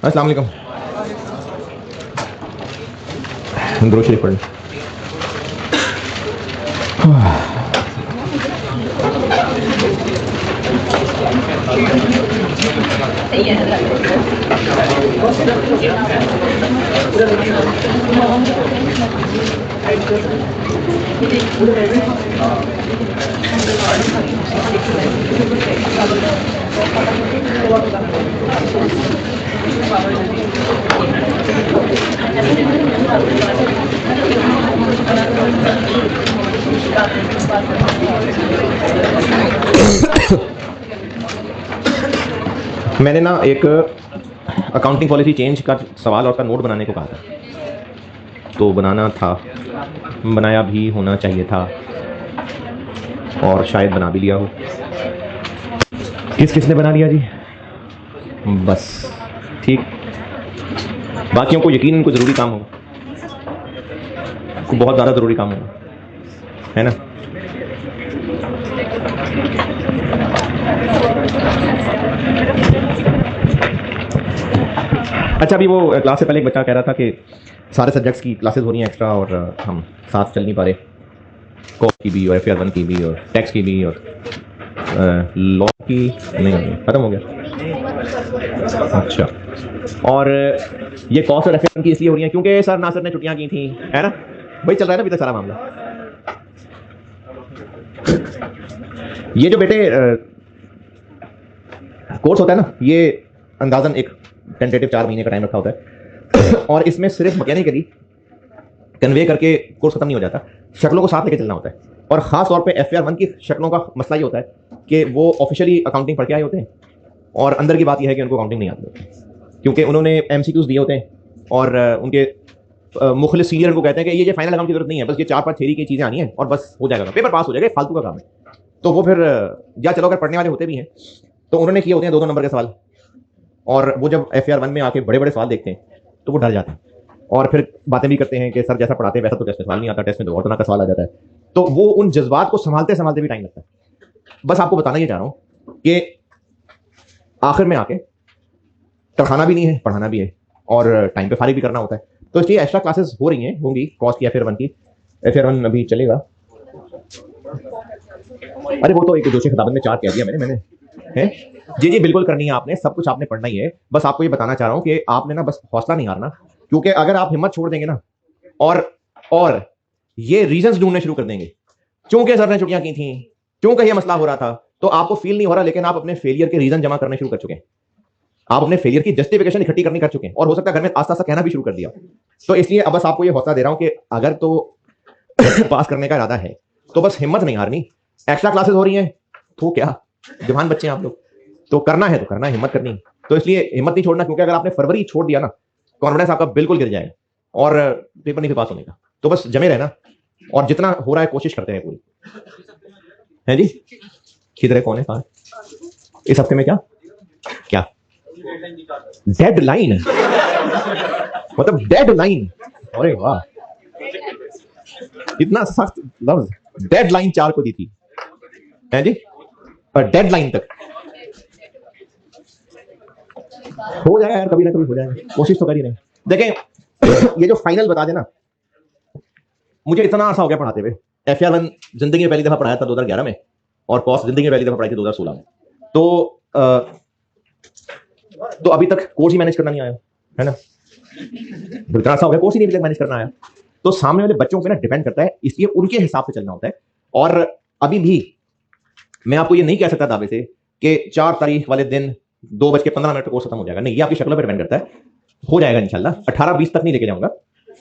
अस्सलाम वालेकुम। दुरूद शरीफ पढ़ लें। मैंने ना एक अकाउंटिंग पॉलिसी चेंज का सवाल और का नोट बनाने को कहा था, तो बनाना था, बनाया भी होना चाहिए था और शायद बना भी लिया हो। किसने बना लिया जी? बस ठीक, बाकियों को यकीन कोई ज़रूरी काम होगा, को बहुत ज़्यादा ज़रूरी काम होगा, है ना। अच्छा, अभी वो क्लास से पहले एक बच्चा कह रहा था कि सारे सब्जेक्ट्स की क्लासेस हो रही हैं एक्स्ट्रा और हम साथ चल नहीं पा रहे, कॉप की भी और FR1 की भी और टैक्स की भी और लॉ की नहीं होगी, ख़त्म हो गया। अच्छा, और ये कॉस्ट और FR1 की इसलिए हो रही है क्योंकि सर नासिर ने छुट्टियां की थी, है ना भाई, चल रहा है ना अभी तक सारा मामला। ये जो बेटे कोर्स होता है ना, ये अंदाजन एक टेंटेटिव 4 महीने का टाइम रखा होता है और इसमें सिर्फ मैकेनिकली कन्वे करके कोर्स खत्म नहीं हो जाता, शक्लों को साथ लेके चलना होता है। और ख़ास तौर पे FR1 की शक्लों का मसला ये होता है कि वो ऑफिशियली अकाउंटिंग पढ़ के आए होते हैं और अंदर की बात यह है कि उनको अकाउंटिंग नहीं आती होती, क्योंकि उन्होंने MCQs दिए होते हैं और उनके मुखलिस सीनियर को कहते हैं कि ये फाइनल अकाउंट की जरूरत नहीं है, बस ये 4-5 थ्योरी की चीज़ें आनी है और बस हो जाएगा, पेपर पास हो जाएगा, फालतू का काम है। तो वो फिर या चलो अगर पढ़ने वाले होते भी हैं तो उन्होंने किए होते हैं 2-2 नंबर के सवाल, और वो जब FR1 में आके बड़े बड़े सवाल देखते हैं तो वो डर जाते हैं और फिर बातें भी करते हैं कि सर जैसा पढ़ाते हैं वैसा तो टेस्ट में सवाल नहीं आता, टेस्ट में तो और तरह का सवाल आ जाता है। तो वो उन जज्बात को संभालते संभालते भी टाइम लगता है। बस आपको बताना ये चाह रहा हूँ कि आखिर में आके तड़खाना भी नहीं है, पढ़ाना भी है और टाइम पे फारिग भी करना होता है। तो इसलिए एक्स्ट्रा क्लासेस हो रही हैं, होंगी कॉस्ट की FR1 की। FR1 अभी चलेगा। अरे वो तो एक जोशी खिताबत में 4 कह दिया मैंने है जी बिल्कुल करनी है आपने, सब कुछ आपने पढ़ना ही है। बस आपको ये बताना चाह रहा हूँ कि आपने ना बस हौसला नहीं हारना, क्योंकि अगर आप हिम्मत छोड़ देंगे ना और ये रीजंस ढूंढने शुरू कर देंगे, क्योंकि सर ने छुट्टियां की थी, क्योंकि ये मसला हो रहा था, तो आपको फील नहीं हो रहा, लेकिन आप अपने फेलियर के रीजन जमा करने शुरू कर चुके हैं, आप अपने फेलियर की जस्टिफिकेशन इकट्ठी करनी कर चुके हैं और हो सकता है घर में आस्ता आस्ता कहना भी शुरू कर दिया। तो इसलिए अब बस आपको ये हौसला दे रहा हूं कि अगर तो पास करने का इरादा है तो बस हिम्मत नहीं हारनी। एक्स्ट्रा क्लासेस हो रही हैं तो क्या, जवान बच्चे हैं आप लोग, तो करना है तो करना है, हिम्मत करनी। तो इसलिए हिम्मत नहीं छोड़ना, क्योंकि अगर आपने फरवरी छोड़ दिया ना, कॉन्फिडेंस आपका बिल्कुल गिर जाएगा और पेपर नहीं पास होने का। तो बस जमे रहना और जितना हो रहा है कोशिश करते हैं पूरी, है जी। किधर है, कौन है, कहाँ? इस हफ्ते में क्या क्या डेडलाइन, मतलब डेडलाइन, अरे वाह, इतना सख्त लफ्ज, डेडलाइन 4 को दी थी, है जी, और डेडलाइन तक हो जाएगा यार, कभी ना कभी हो जाएगा, कोशिश तो कर ही रहे। देखें ये जो फाइनल बता देना, मुझे इतना आसा हो गया पढ़ाते हुए। FR1 जिंदगी में पहली दफा पढ़ाया था 2011 में और कॉस्ट जिंदगी में पहली दफा पढ़ाई थी 2016 में। तो अभी तक कोर्स ही मैनेज करना नहीं आया, है ना, इतना आसा हो गया, कोर्स ही नहीं अभी तक मैनेज करना आया। तो सामने वाले बच्चों पे ना डिपेंड करता है, इसलिए उनके हिसाब से चलना होता है। और अभी भी मैं आपको ये नहीं कह सकता दावे से कि 4 तारीख वाले दिन 2:15 कोर्स खत्म हो जाएगा, नहीं, ये आपकी शक्ल पर डिपेंड करता है। हो जाएगा इंशाल्लाह, 18-20 तक नहीं लेके जाऊंगा,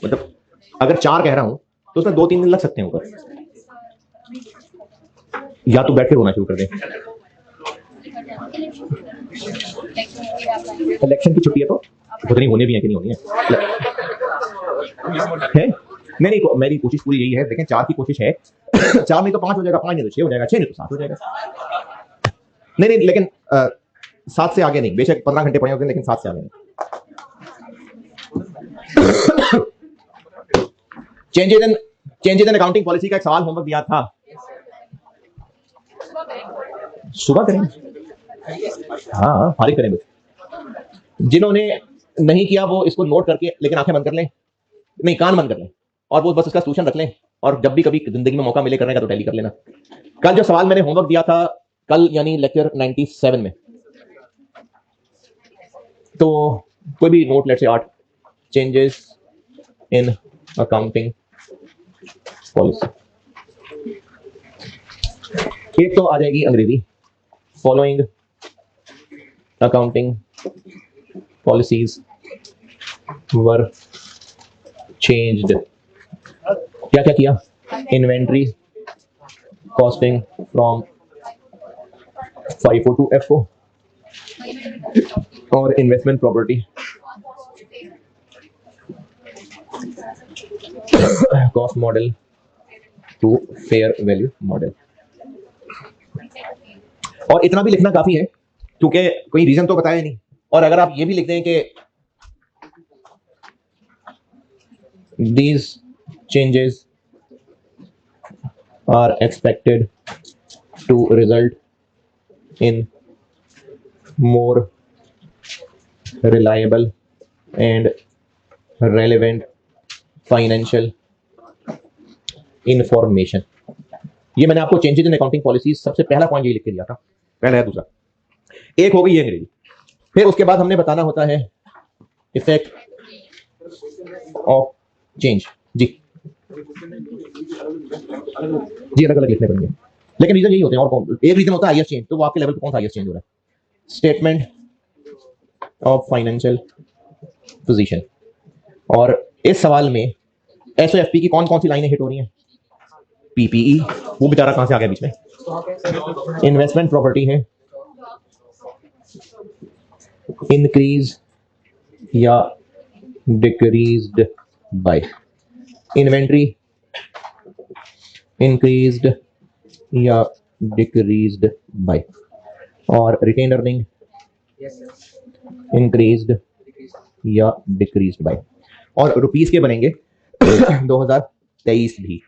मतलब अगर 4 कह रहा हूं तो उसमें 2-3 दिन लग सकते हैं ऊपर, या तो बैठ के रोना शुरू कर दें। इलेक्शन की छुट्टी है तो उतनी होने भी है कि नहीं होनी है? नहीं, मेरी कोशिश पूरी यही है, देखें 4 की कोशिश है 4 नहीं तो 5 हो जाएगा, 5 नहीं तो 6 हो जाएगा, 6 नहीं तो 7 हो जाएगा। नहीं, लेकिन 7 से आगे नहीं, बेशक 15 घंटे पढ़े होते हैं लेकिन 7 से आगे नहीं। चेंजेस इन अकाउंटिंग पॉलिसी का एक सवाल होमवर्क दिया था, सुबह करेंगे, हाँ फारिग करेंगे। जिन्होंने नहीं किया वो इसको नोट करके, लेकिन आंखें बंद कर लें, नहीं कान बंद कर लें, और वो बस इसका सोल्यूशन रख लें, और जब भी कभी जिंदगी में मौका मिले करने का तो टैली कर लेना। कल जो सवाल मैंने होमवर्क दिया था, कल यानी लेक्चर 97 में, तो कोई भी note, let's say 8 changes in accounting policy. एक तो आ जाएगी अंग्रेजी, following accounting policies were changed. क्या क्या किया? Inventory costing from FIFO to FO, और investment property cost model to fair value model. और इतना भी लिखना काफी है, क्योंकि कोई रीजन तो बताया नहीं। और अगर आप ये भी लिख दें कि these changes are expected to result in more reliable and relevant financial information। ये मैंने आपको चेंजेस इन अकाउंटिंग पॉलिसी सबसे पहला पॉइंट ये लिख के दिया था, पहला है। दूसरा एक हो गई ये अंग्रेजी। फिर उसके बाद हमने बताना होता है इफेक्ट ऑफ चेंज। जी जी, अलग अलग लिखने पड़ेंगे, लेकिन रीजन यही होते हैं। और एक रीजन होता है आईएस चेंज, तो वो आपके लेवल पे कौन सा आईएस चेंज हो रहा है? Statement of financial position. और इस सवाल में एसओएफपी की कौन कौन सी लाइनें हिट हो रही हैं? पीपीई, वो बेचारा कहां से आ गया बीच में? इन्वेस्टमेंट प्रॉपर्टी है, इंक्रीज या डिक्रीज्ड बाय। इन्वेंट्री इंक्रीज्ड या डिक्रीज्ड बाय। और रिटेन अर्निंग इंक्रीज्ड या डिक्रीज्ड बाय। और रुपीस के बनेंगे 2023 भी,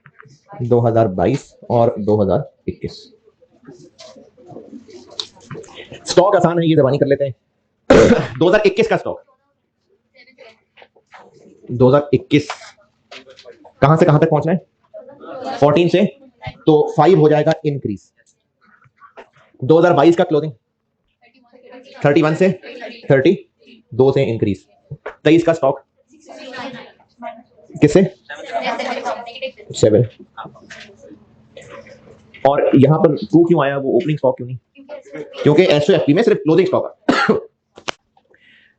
2022 और 2021। स्टॉक आसान है, ये जबानी कर लेते हैं। 2021 का स्टॉक, 2021 कहां से कहां तक पहुंचना है? 14 से, तो 5 हो जाएगा इंक्रीज। 2022 का क्लोजिंग 31 से 30, 2 से इंक्रीज। 23 का स्टॉक किससे? 7। और यहां पर 2 क्यों आया? वो ओपनिंग स्टॉक क्यों नहीं? क्योंकि एसओएफपी में सिर्फ क्लोजिंग स्टॉक है।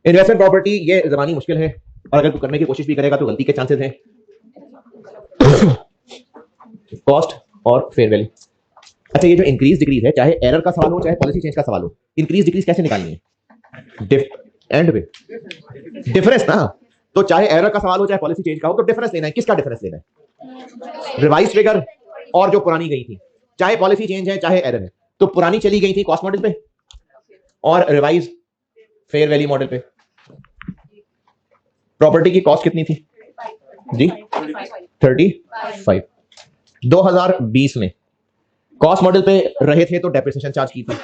इन्वेस्टमेंट प्रॉपर्टी ये जबानी मुश्किल है, और अगर तू करने की कोशिश भी करेगा तो गलती के चांसेस हैं। कॉस्ट और फेयर वैल्यू। अच्छा, ये जो इंक्रीज डिक्रीज है, चाहे एरर का सवाल हो चाहे पॉलिसी चेंज का सवाल हो, इंक्रीज डिक्रीज कैसे निकालनी है? एंड पे डिफरेंस ना। तो चाहे एरर का सवाल हो चाहे पॉलिसी चेंज का हो, तो डिफरेंस लेना है। किसका डिफरेंस लेना है? रिवाइज फिगर और जो पुरानी गई थी। चाहे पॉलिसी चेंज है चाहे एरर है, तो पुरानी चली गई थी कॉस्ट मॉडल पे और रिवाइज फेयर वैल्यू मॉडल पे। प्रॉपर्टी की कॉस्ट कितनी थी जी? 35। 2020 में कॉस्ट मॉडल पे रहे थे तो डेप्रिसिएशन चार्ज की थी,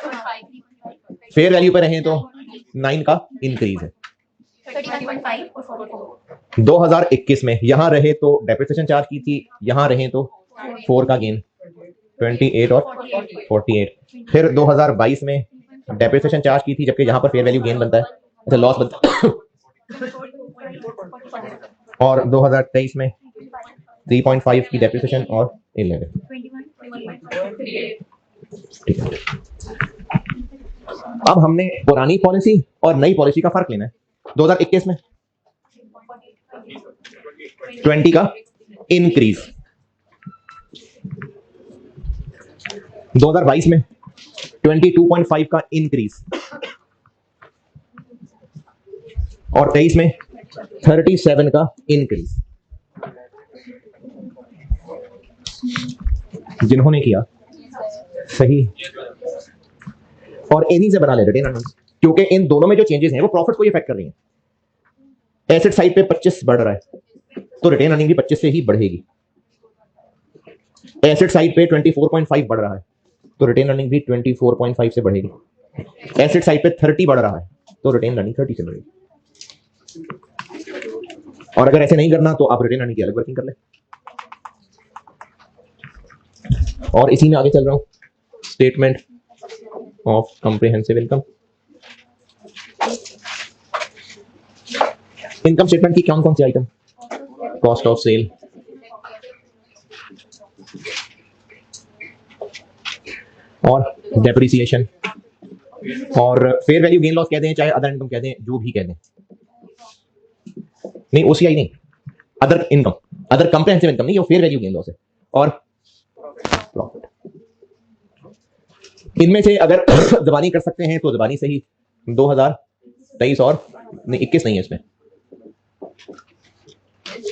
फेयर वैल्यू पे रहे तो 9 का इंक्रीज है। 2021 में यहां रहे तो डेप्रिसिएशन चार्ज की थी, यहां रहे तो 4 का गेन, 28 और 48। फिर 2022 में डेप्रिसिएशन चार्ज की थी, जबकि यहां पर फेयर वैल्यू गेन बनता है, अच्छा लॉस बनता है। और 2023 में 3.5 की डेप्रिसिएशन और 11। ठीक है, अब हमने पुरानी पॉलिसी और नई पॉलिसी का फर्क लेना है। 2021 में 20 का इंक्रीज, 2022 में 22.5 का इंक्रीज, और 23 में 37 का इंक्रीज। जिन्होंने किया सही, और इन्हीं से बना ले रिटेन अर्निंग्स, क्योंकि इन दोनों में जो चेंजेस हैं वो प्रॉफिट को इफेक्ट कर रही हैं। एसेट साइड पे 25 बढ़ रहा है तो रिटेन अर्निंग भी 25 से ही बढ़ेगी। एसेट साइड पे 24.5 बढ़ रहा है तो रिटेन अर्निंग भी 24.5 से बढ़ेगी। एसेट साइड पे 30 बढ़ रहा है तो रिटेन अर्निंग 30 से बढ़ेगी। और अगर ऐसे नहीं करना तो आप रिटेन अर्निंग की अलग वर्किंग कर ले। और इसी में आगे चल रहा हूं, statement of comprehensive income. Income statement की कौन कौन सी आइटम? कॉस्ट ऑफ सेल, और डेप्रिसिएशन, और फेयर वैल्यू गेन लॉस कह दें, चाहे अदर इनकम कह दें, जो भी कह दें, नहीं ओसीआई नहीं, other income, other comprehensive income नहीं, वो फेयर वैल्यू गेन लॉस है। और प्रॉफिट, इनमें से अगर ज़बानी कर सकते हैं तो ज़बानी सही 2023 और नहीं 21 नहीं है इसमें,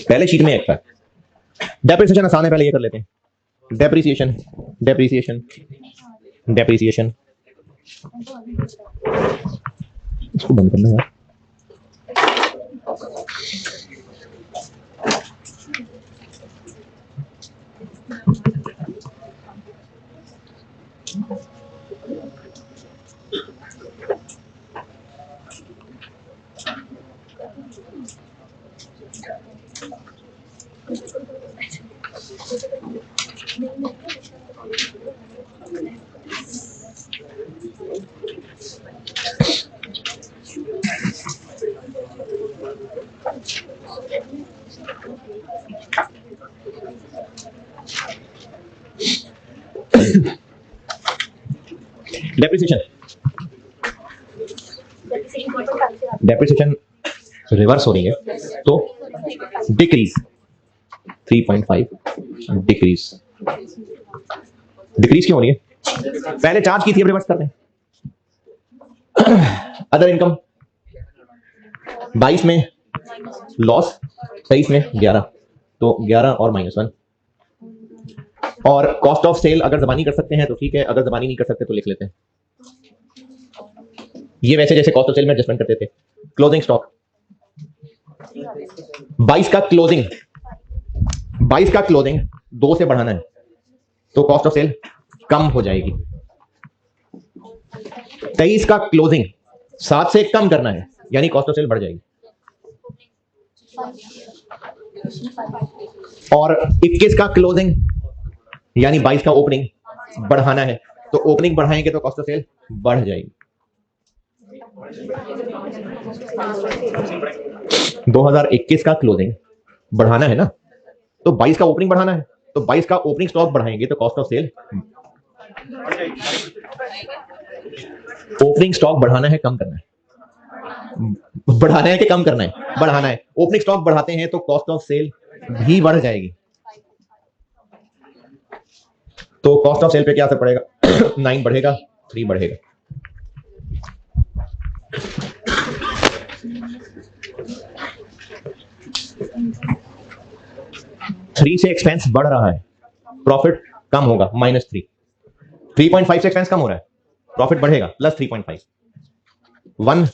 पहले शीट में एक था। डेप्रिसिएशन आसान है, पहले ये कर लेते हैं। डेप्रिसिएशन, डेप्रिसिएशन, डेप्रिसिएशन, इसको बंद करना यार। डेप्रिसिएशन, डेप्रिसिएशन रिवर्स हो रही है तो डिक्रीज 3.5, डिक्रीज, डिक्रीज क्यों हो रही है? पहले चार्ज की थी, अब रिवर्स कर रहे हैं। अदर इनकम 22 में लॉस, 23 में 11, तो 11 और -1। और कॉस्ट ऑफ सेल अगर जबानी कर सकते हैं तो ठीक है, अगर जबानी नहीं कर सकते तो लिख लेते हैं। ये वैसे जैसे कॉस्ट ऑफ सेल में एडजस्टमेंट करते थे। क्लोजिंग स्टॉक 22 का क्लोजिंग, 22 का क्लोजिंग 2 से बढ़ाना है तो कॉस्ट ऑफ सेल कम हो जाएगी। 23 का क्लोजिंग 7 से कम करना है यानी कॉस्ट ऑफ सेल बढ़ जाएगी। और 21 का क्लोजिंग यानी 22 का ओपनिंग बढ़ाना है तो ओपनिंग बढ़ाएंगे तो कॉस्ट ऑफ सेल बढ़ जाएगी। 2021 का क्लोजिंग बढ़ाना है ना, तो 22 का ओपनिंग बढ़ाना है तो 22 का ओपनिंग स्टॉक बढ़ाएंगे तो cost of sale, opening stock बढ़ाना है कम करना है, बढ़ाना है कि कम करना है? बढ़ाना है। ओपनिंग स्टॉक बढ़ाते हैं तो कॉस्ट ऑफ सेल भी बढ़ जाएगी। तो कॉस्ट ऑफ सेल पे क्या असर पड़ेगा? 9 बढ़ेगा, 3 बढ़ेगा। थ्री से एक्सपेंस बढ़ रहा है, प्रॉफिट कम होगा, -3। 3.5 से एक्सपेंस कम हो रहा है, प्रॉफिट बढ़ेगा, +3.5। 1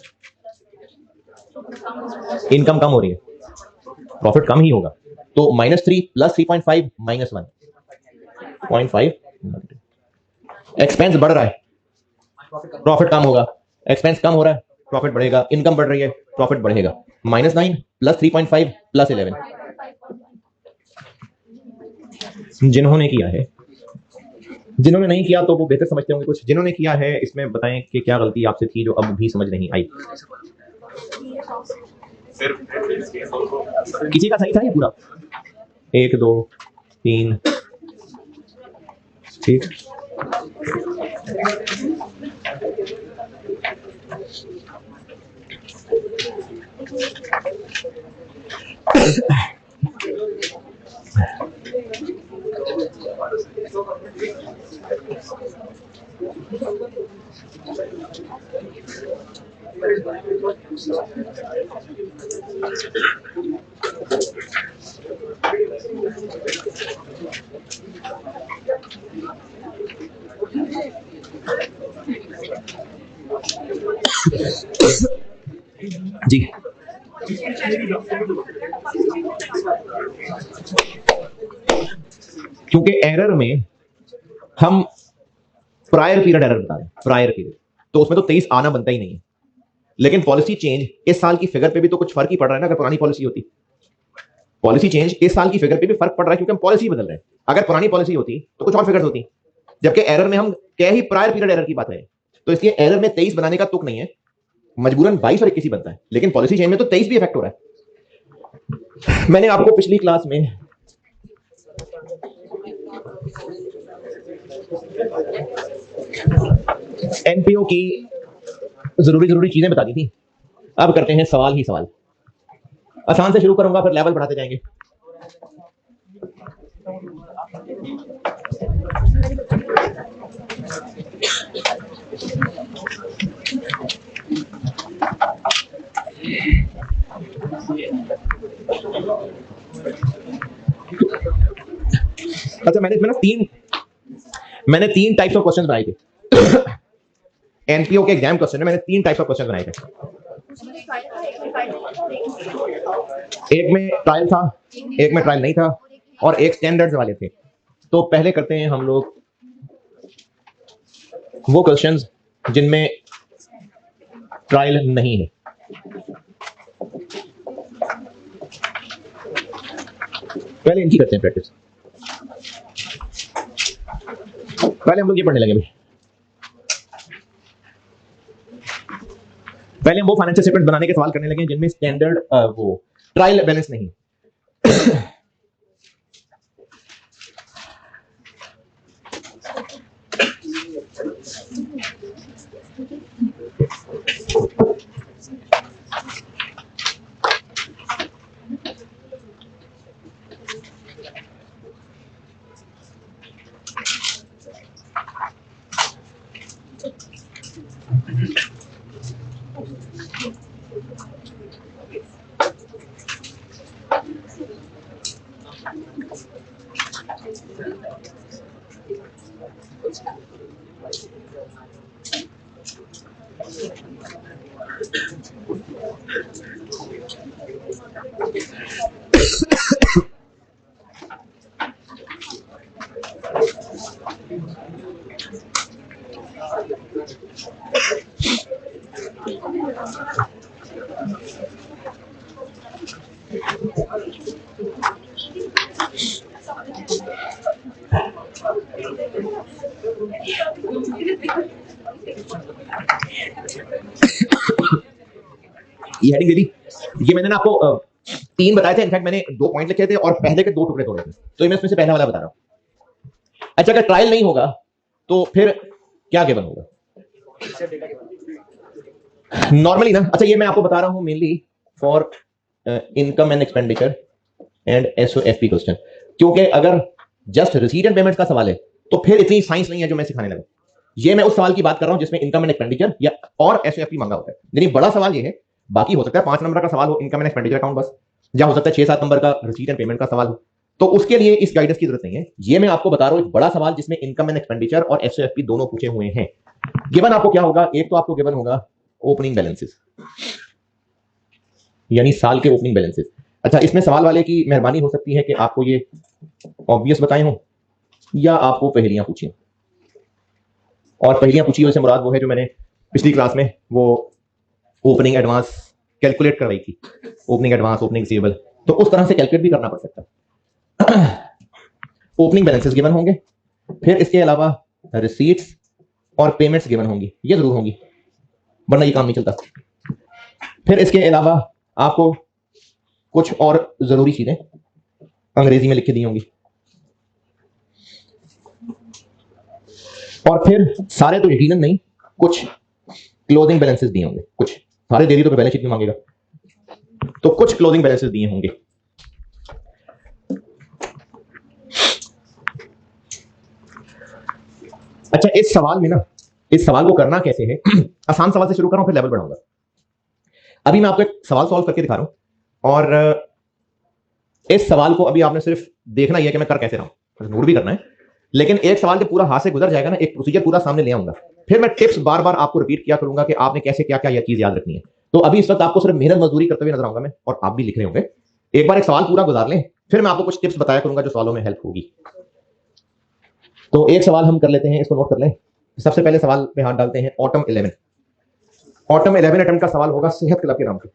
इनकम कम हो रही है, प्रॉफिट कम ही होगा, तो -3 + 3.5 -1 0.5। एक्सपेंस बढ़ रहा है, प्रॉफिट कम होगा, एक्सपेंस कम हो रहा है, प्रॉफिट बढ़ेगा, इनकम बढ़ रही है, प्रॉफिट बढ़ेगा। -9 + 3.5 + 11। जिन्होंने किया है, जिन्होंने नहीं किया तो वो बेहतर समझते होंगे कुछ, जिन्होंने किया है इसमें बताएं कि क्या गलती आपसे थी जो अब भी समझ नहीं आई। किसी का सही था ये पूरा? 1 2 3 ठीक। जी क्योंकि एरर में हम प्रायर पीरियड एरर बता रहे हैं, प्रायर पीरियड, तो उसमें तो 23 आना बनता ही नहीं है। लेकिन पॉलिसी चेंज इस साल की फिगर पे भी तो कुछ फर्क ही पड़ रहा है ना, अगर पुरानी पॉलिसी होती पॉलिसी चेंज इस साल की फिगर पे भी फर्क पड़ रहा है क्योंकि हम पॉलिसी बदल रहे हैं। अगर पुरानी पॉलिसी होती तो कुछ और फिगर्स होती, जबकि एरर में हम क्या ही प्रायर पीरियड एरर की बात है, तो इसलिए एरर में 23 बनाने का तुक नहीं है, मजबूरन 22 और 21 ही बनता है। लेकिन पॉलिसी चेंज में तो 23 भी इफेक्ट हो रहा है। मैंने आपको पिछली क्लास में एनपीओ की जरूरी चीजें बता दी थी। अब करते हैं सवाल ही सवाल। आसान से शुरू करूंगा, फिर लेवल बढ़ाते जाएंगे। अच्छा, मैंने इसमें ना तीन टाइप्स ऑफ क्वेश्चन बनाए थे। एनपीओ के एग्जाम क्वेश्चन में मैंने 3 टाइप्स ऑफ क्वेश्चन बनाए थे। एक में ट्रायल था, एक में ट्रायल नहीं था, और एक स्टैंडर्ड्स वाले थे। तो पहले करते हैं हम लोग वो क्वेश्चंस जिनमें ट्रायल नहीं है। पहले इनकी करते हैं प्रैक्टिस। पहले हम लोग ये पढ़ने लगे भाई। पहले हम वो फाइनेंशियल स्टेटमेंट बनाने के सवाल करने लगे जिनमें स्टैंडर्ड वो ट्रायल बैलेंस नहीं। ये हेडिंग दे दी। ये मैंने ना आपको 3 बताए थे, इनफैक्ट मैंने 2 पॉइंट लिखे थे और पहले के 2 टुकड़े तोड़े थे, तो मैं इसमें से पहला वाला बता रहा हूं। अच्छा, अगर ट्रायल नहीं होगा तो फिर क्या गिवन होगा नॉर्मली ना? अच्छा, ये मैं आपको बता रहा हूं mainly for income and expenditure and SOFP question, क्योंकि अगर जस्ट रिसीट एंड पेमेंट्स का सवाल है तो फिर इतनी साइंस नहीं है जो मैं सिखाने लगा। ये मैं उस सवाल की बात कर रहा हूं जिसमें इनकम एंड एक्सपेंडिचर या और एसओएफपी मांगा होता है। यानी बड़ा सवाल ये है। बाकी हो सकता है 5 नंबर का सवाल हो इनकम एंड एक्सपेंडिचर अकाउंट बस, या हो सकता है 6-7 नंबर का रिसीट एंड पेमेंट का सवाल हो, तो उसके लिए इस गाइडेंस की जरूरत नहीं है। ये मैं आपको बता रहा हूं एक बड़ा सवाल जिसमें इनकम एंड एक्सपेंडिचर और एसओएफपी दोनों पूछे हुए हैं। गिवन आपको क्या होगा? एक तो आपको गिवन होगा ओपनिंग बैलेंसेस, यानी साल के ओपनिंग बैलेंसेस। अच्छा, इसमें सवाल वाले की मेहरबानी हो सकती है कि आपको ये ऑब्वियस बताए हो या आपको पहेलियां पूछी। और पहेलियां पूछी से मुराद वो है जो मैंने पिछली क्लास में वो ओपनिंग एडवांस कैलकुलेट करवाई थी, ओपनिंग एडवांस, ओपनिंग रिसीवेबल, तो उस तरह से कैलकुलेट भी करना पड़ सकता है। ओपनिंग बैलेंसेस गिवन होंगे, फिर इसके अलावा रिसीट्स और पेमेंट्स गिवन होंगी, ये जरूर होंगी वरना ये काम नहीं चलता। फिर इसके अलावा आपको कुछ और जरूरी चीजें अंग्रेजी में लिख के दी होंगी, और फिर सारे तो यकीनन नहीं, कुछ क्लोजिंग बैलेंसेस दिए होंगे। कुछ सारे दे दी तो बैलेंस शीट नहीं मांगेगा, तो कुछ क्लोजिंग बैलेंसेस दिए होंगे। अच्छा, इस सवाल में ना, इस सवाल को करना कैसे है, आसान सवाल से शुरू कर रहा हूं फिर लेवल बढ़ाऊंगा। अभी मैं आपको एक सवाल सॉल्व करके दिखा रहा हूं, और इस सवाल को अभी आपने सिर्फ देखना ही है कि मैं कर कैसे रहा हूं, नोट भी करना है। लेकिन एक सवाल के पूरा हाथ से गुजर जाएगा ना, एक प्रोसीजर पूरा सामने ले आऊंगा, फिर मैं टिप्स बार बार आपको रिपीट किया करूंगा कि आपने कैसे क्या क्या चीज याद रखनी है। तो अभी इस वक्त आपको सिर्फ मेहनत मजदूरी करते हुए नजर आऊंगा मैं, और आप भी लिख रहे होंगे। एक बार एक सवाल पूरा गुजार लें, फिर मैं आपको कुछ टिप्स बताया करूंगा जो सवालों में हेल्प होगी। तो एक सवाल हम कर लेते हैं, इसको नोट कर लें। सबसे पहले सवाल पे हाथ डालते हैं। ऑटम 11 अटेम्प्ट का सवाल होगा सेहत क्लब के नाम पे।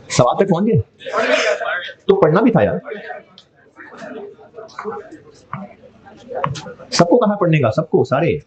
सवाल तक पहुंच गए तो पढ़ना भी था यार। सबको कहा पढ़ने का, सबको, सारे।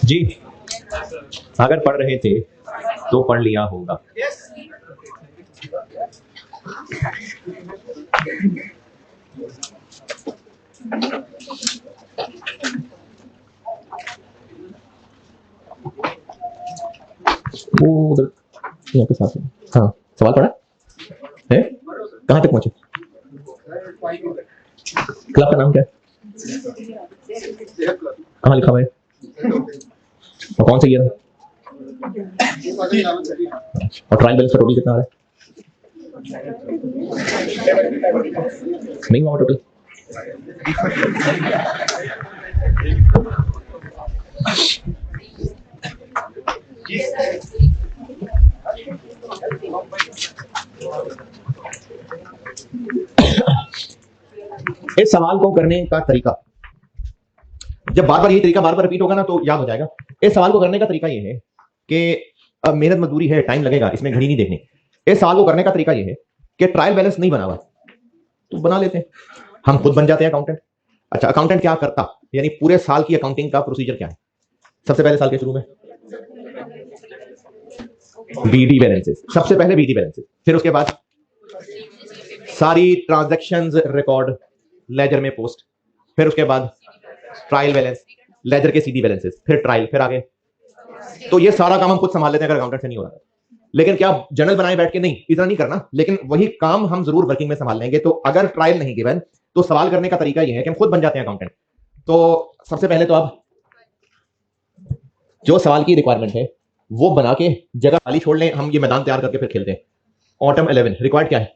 जी, अगर पढ़ रहे थे तो पढ़ लिया होगा। वो उधर यहाँ के साथ में। हाँ, सवाल पढ़ा है? कहाँ तक पहुंचे? क्लब का नाम क्या है? कहाँ लिखा हुआ है? और कौन सा ईयर है? और ट्रायल बैलेंस का टोटल कितना आ रहा है? नहीं हुआ टोटल? इस सवाल को करने का तरीका, जब बार बार यही तरीका बार बार रिपीट होगा ना तो याद हो जाएगा। इस सवाल को करने का तरीका ये है कि अब मेहनत मजदूरी है, टाइम लगेगा, इसमें घड़ी नहीं देखनी। इस सवाल को करने का तरीका ये है कि ट्रायल बैलेंस नहीं बना हुआ तो बना लेते हैं, हम खुद बन जाते हैं अकाउंटेंट। अच्छा, अकाउंटेंट क्या करता, यानी पूरे साल की अकाउंटिंग का प्रोसीजर क्या है? सबसे पहले साल के शुरू में बीडी बैलेंसेस, सबसे पहले बीडी बैलेंसेस, फिर उसके बाद सारी ट्रांजैक्शंस रिकॉर्ड लेजर में पोस्ट, फिर उसके बाद ट्रायल बैलेंस, लेजर के सीडी बैलेंसेस, फिर ट्रायल, फिर आगे। तो ये सारा काम हम खुद संभाल लेते हैं अगर अकाउंटेंट से नहीं हो रहा। लेकिन क्या जर्नल बनाए बैठ के नहीं, इतना नहीं करना, लेकिन वही काम हम जरूर वर्किंग में संभाल लेंगे। तो अगर ट्रायल नहीं गिवन तो सवाल करने का तरीका यह है कि हम खुद बन जाते हैं अकाउंटेंट। तो सबसे पहले तो आप जो सवाल की रिक्वायरमेंट है वो बना के जगह खाली छोड़ लें, हम ये मैदान तैयार करके फिर खेलते हैं। ऑटम 11 रिक्वायर्ड क्या है?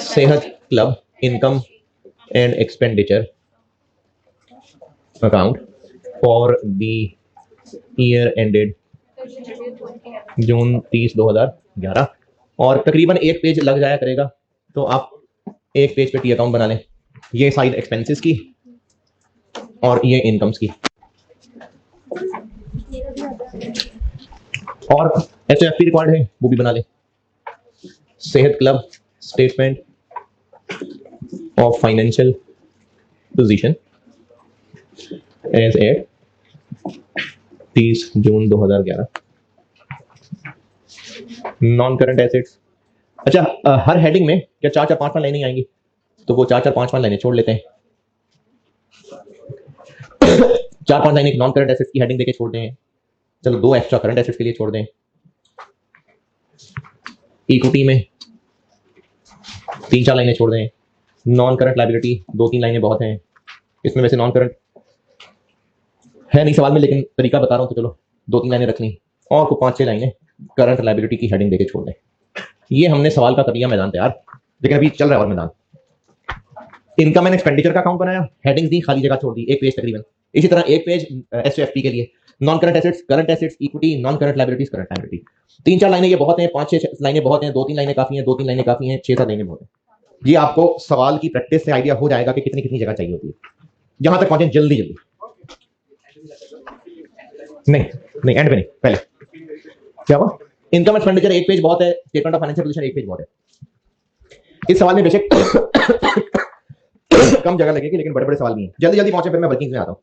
Sehat club income and expenditure account for the year ended June 30, 2011, और तकरीबन एक पेज लग जाया करेगा। तो आप एक पेज पे टी अकाउंट बना लें। ये साइड एक्सपेंसेस की और ये इनकम्स की, और HFP रिकॉर्ड है वो भी बना लें। Sehat club statement of financial position as at 30 June 2011। Non current assets. अच्छा, हर हेडिंग में क्या 4-4-5 लाइनें आएंगी? तो वो 4-4-5 लाइनें छोड़ लेते हैं। 4-5 लाइनें नॉन करंट एसेट्स की हेडिंग देके छोड़ दें। चलो 2 एक्स्ट्रा करंट एसेट्स के लिए छोड़ दें। इक्विटी में 3-4 लाइनें छोड़ दें। नॉन करंट लायबिलिटी 2-3 लाइनें बहुत हैं इसमें। वैसे नॉन करंट है नहीं सवाल में, लेकिन तरीका बता रहा हूं, तो चलो 2-3 लाइनें रख ली और को 5-6 लाइनें करंट लायबिलिटी की हेडिंग देके छोड़ दें। ये हमने सवाल का करिया मैदान तैयार, लेकिन अभी चल रहा है और मैदान। इनकम एंड एक्सपेंडिचर का अकाउंट बनाया, हेडिंग्स दी, खाली जगह छोड़ दी, एक पेज तकरीबन। इसी तरह एक पेज HFP के लिए, non current assets, equity, non current liabilities, current liability. 3-4 लाइनें ये बहुत हैं, 5-6 लाइनें बहुत हैं, 2-3 लाइनें काफी हैं, 2-3 लाइनें काफी हैं, 6-7 लाइनें बहुत हैं। ये आपको सवाल की प्रैक्टिस से आइडिया हो जाएगा कि कितनी कितनी जगह चाहिए होती है। यहां तक पहुंचे जल्दी जल्दी। नहीं नहीं, एंड पे नहीं, पहले क्या हुआ? इनकम एक्सपेंडिचर एक पेज बहुत है, स्टेटमेंट ऑफ फाइनेंशियल पोजीशन एक पेज बहुत है। इस सवाल में बेशक कम जगह लगेगी, लेकिन बड़े बड़े सवाल भी हैं। जल्दी जल्दी पहुंचे, फिर मैं वर्किंग में आता हूं।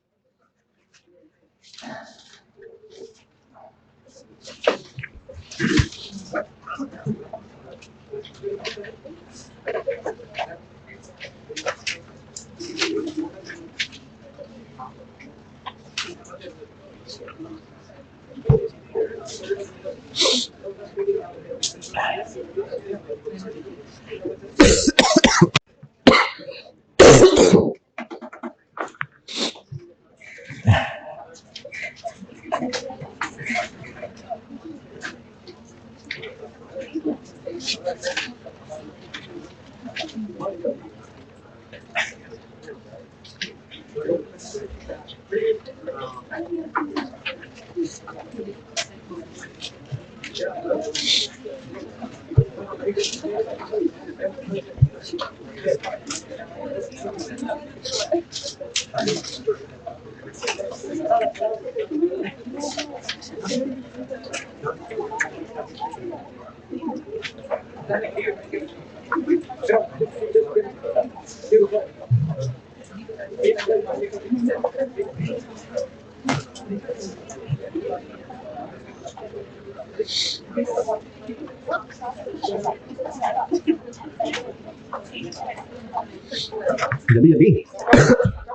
जल्दी जल्दी।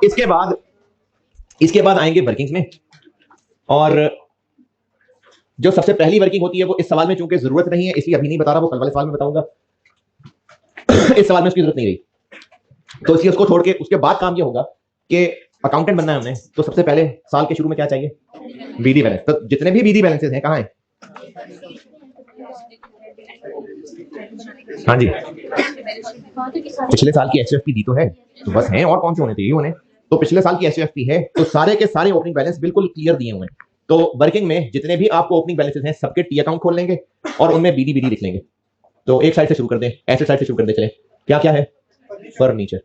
इसके बाद आएंगे वर्किंग्स में, और जो सबसे पहली वर्किंग होती है वो इस सवाल में चूंकि जरूरत नहीं है इसलिए अभी नहीं बता रहा, वो कल वाले सवाल में बताऊंगा। इस सवाल में उसकी जरूरत नहीं रही, तो इसलिए उसको छोड़ के उसके बाद काम ये होगा कि अकाउंटेंट बनना है हमने, तो सबसे पहले साल के शुरू में क्या चाहिए? BD balance. तो जितने भी बीडी बैलेंसेस हैं कहाँ हैं? हाँ जी, पिछले साल की HFP दी तो है, तो बस हैं, और कौन से होने चाहिए उन्हें? तो पिछले साल की HFP है, तो सारे के सारे ओपनिंग बैलेंस बिल्कुल क्लियर दिए हुए हैं। तो वर्किंग में जितने भी आपको ओपनिंग बैलेंसेस हैं सबके टी अकाउंट खोल लेंगे और उनमें बीडी बीडी लिख लेंगे। तो एक साइड से शुरू कर दें, एसेट साइड से शुरू कर दें। चले, क्या क्या है? फर्नीचर।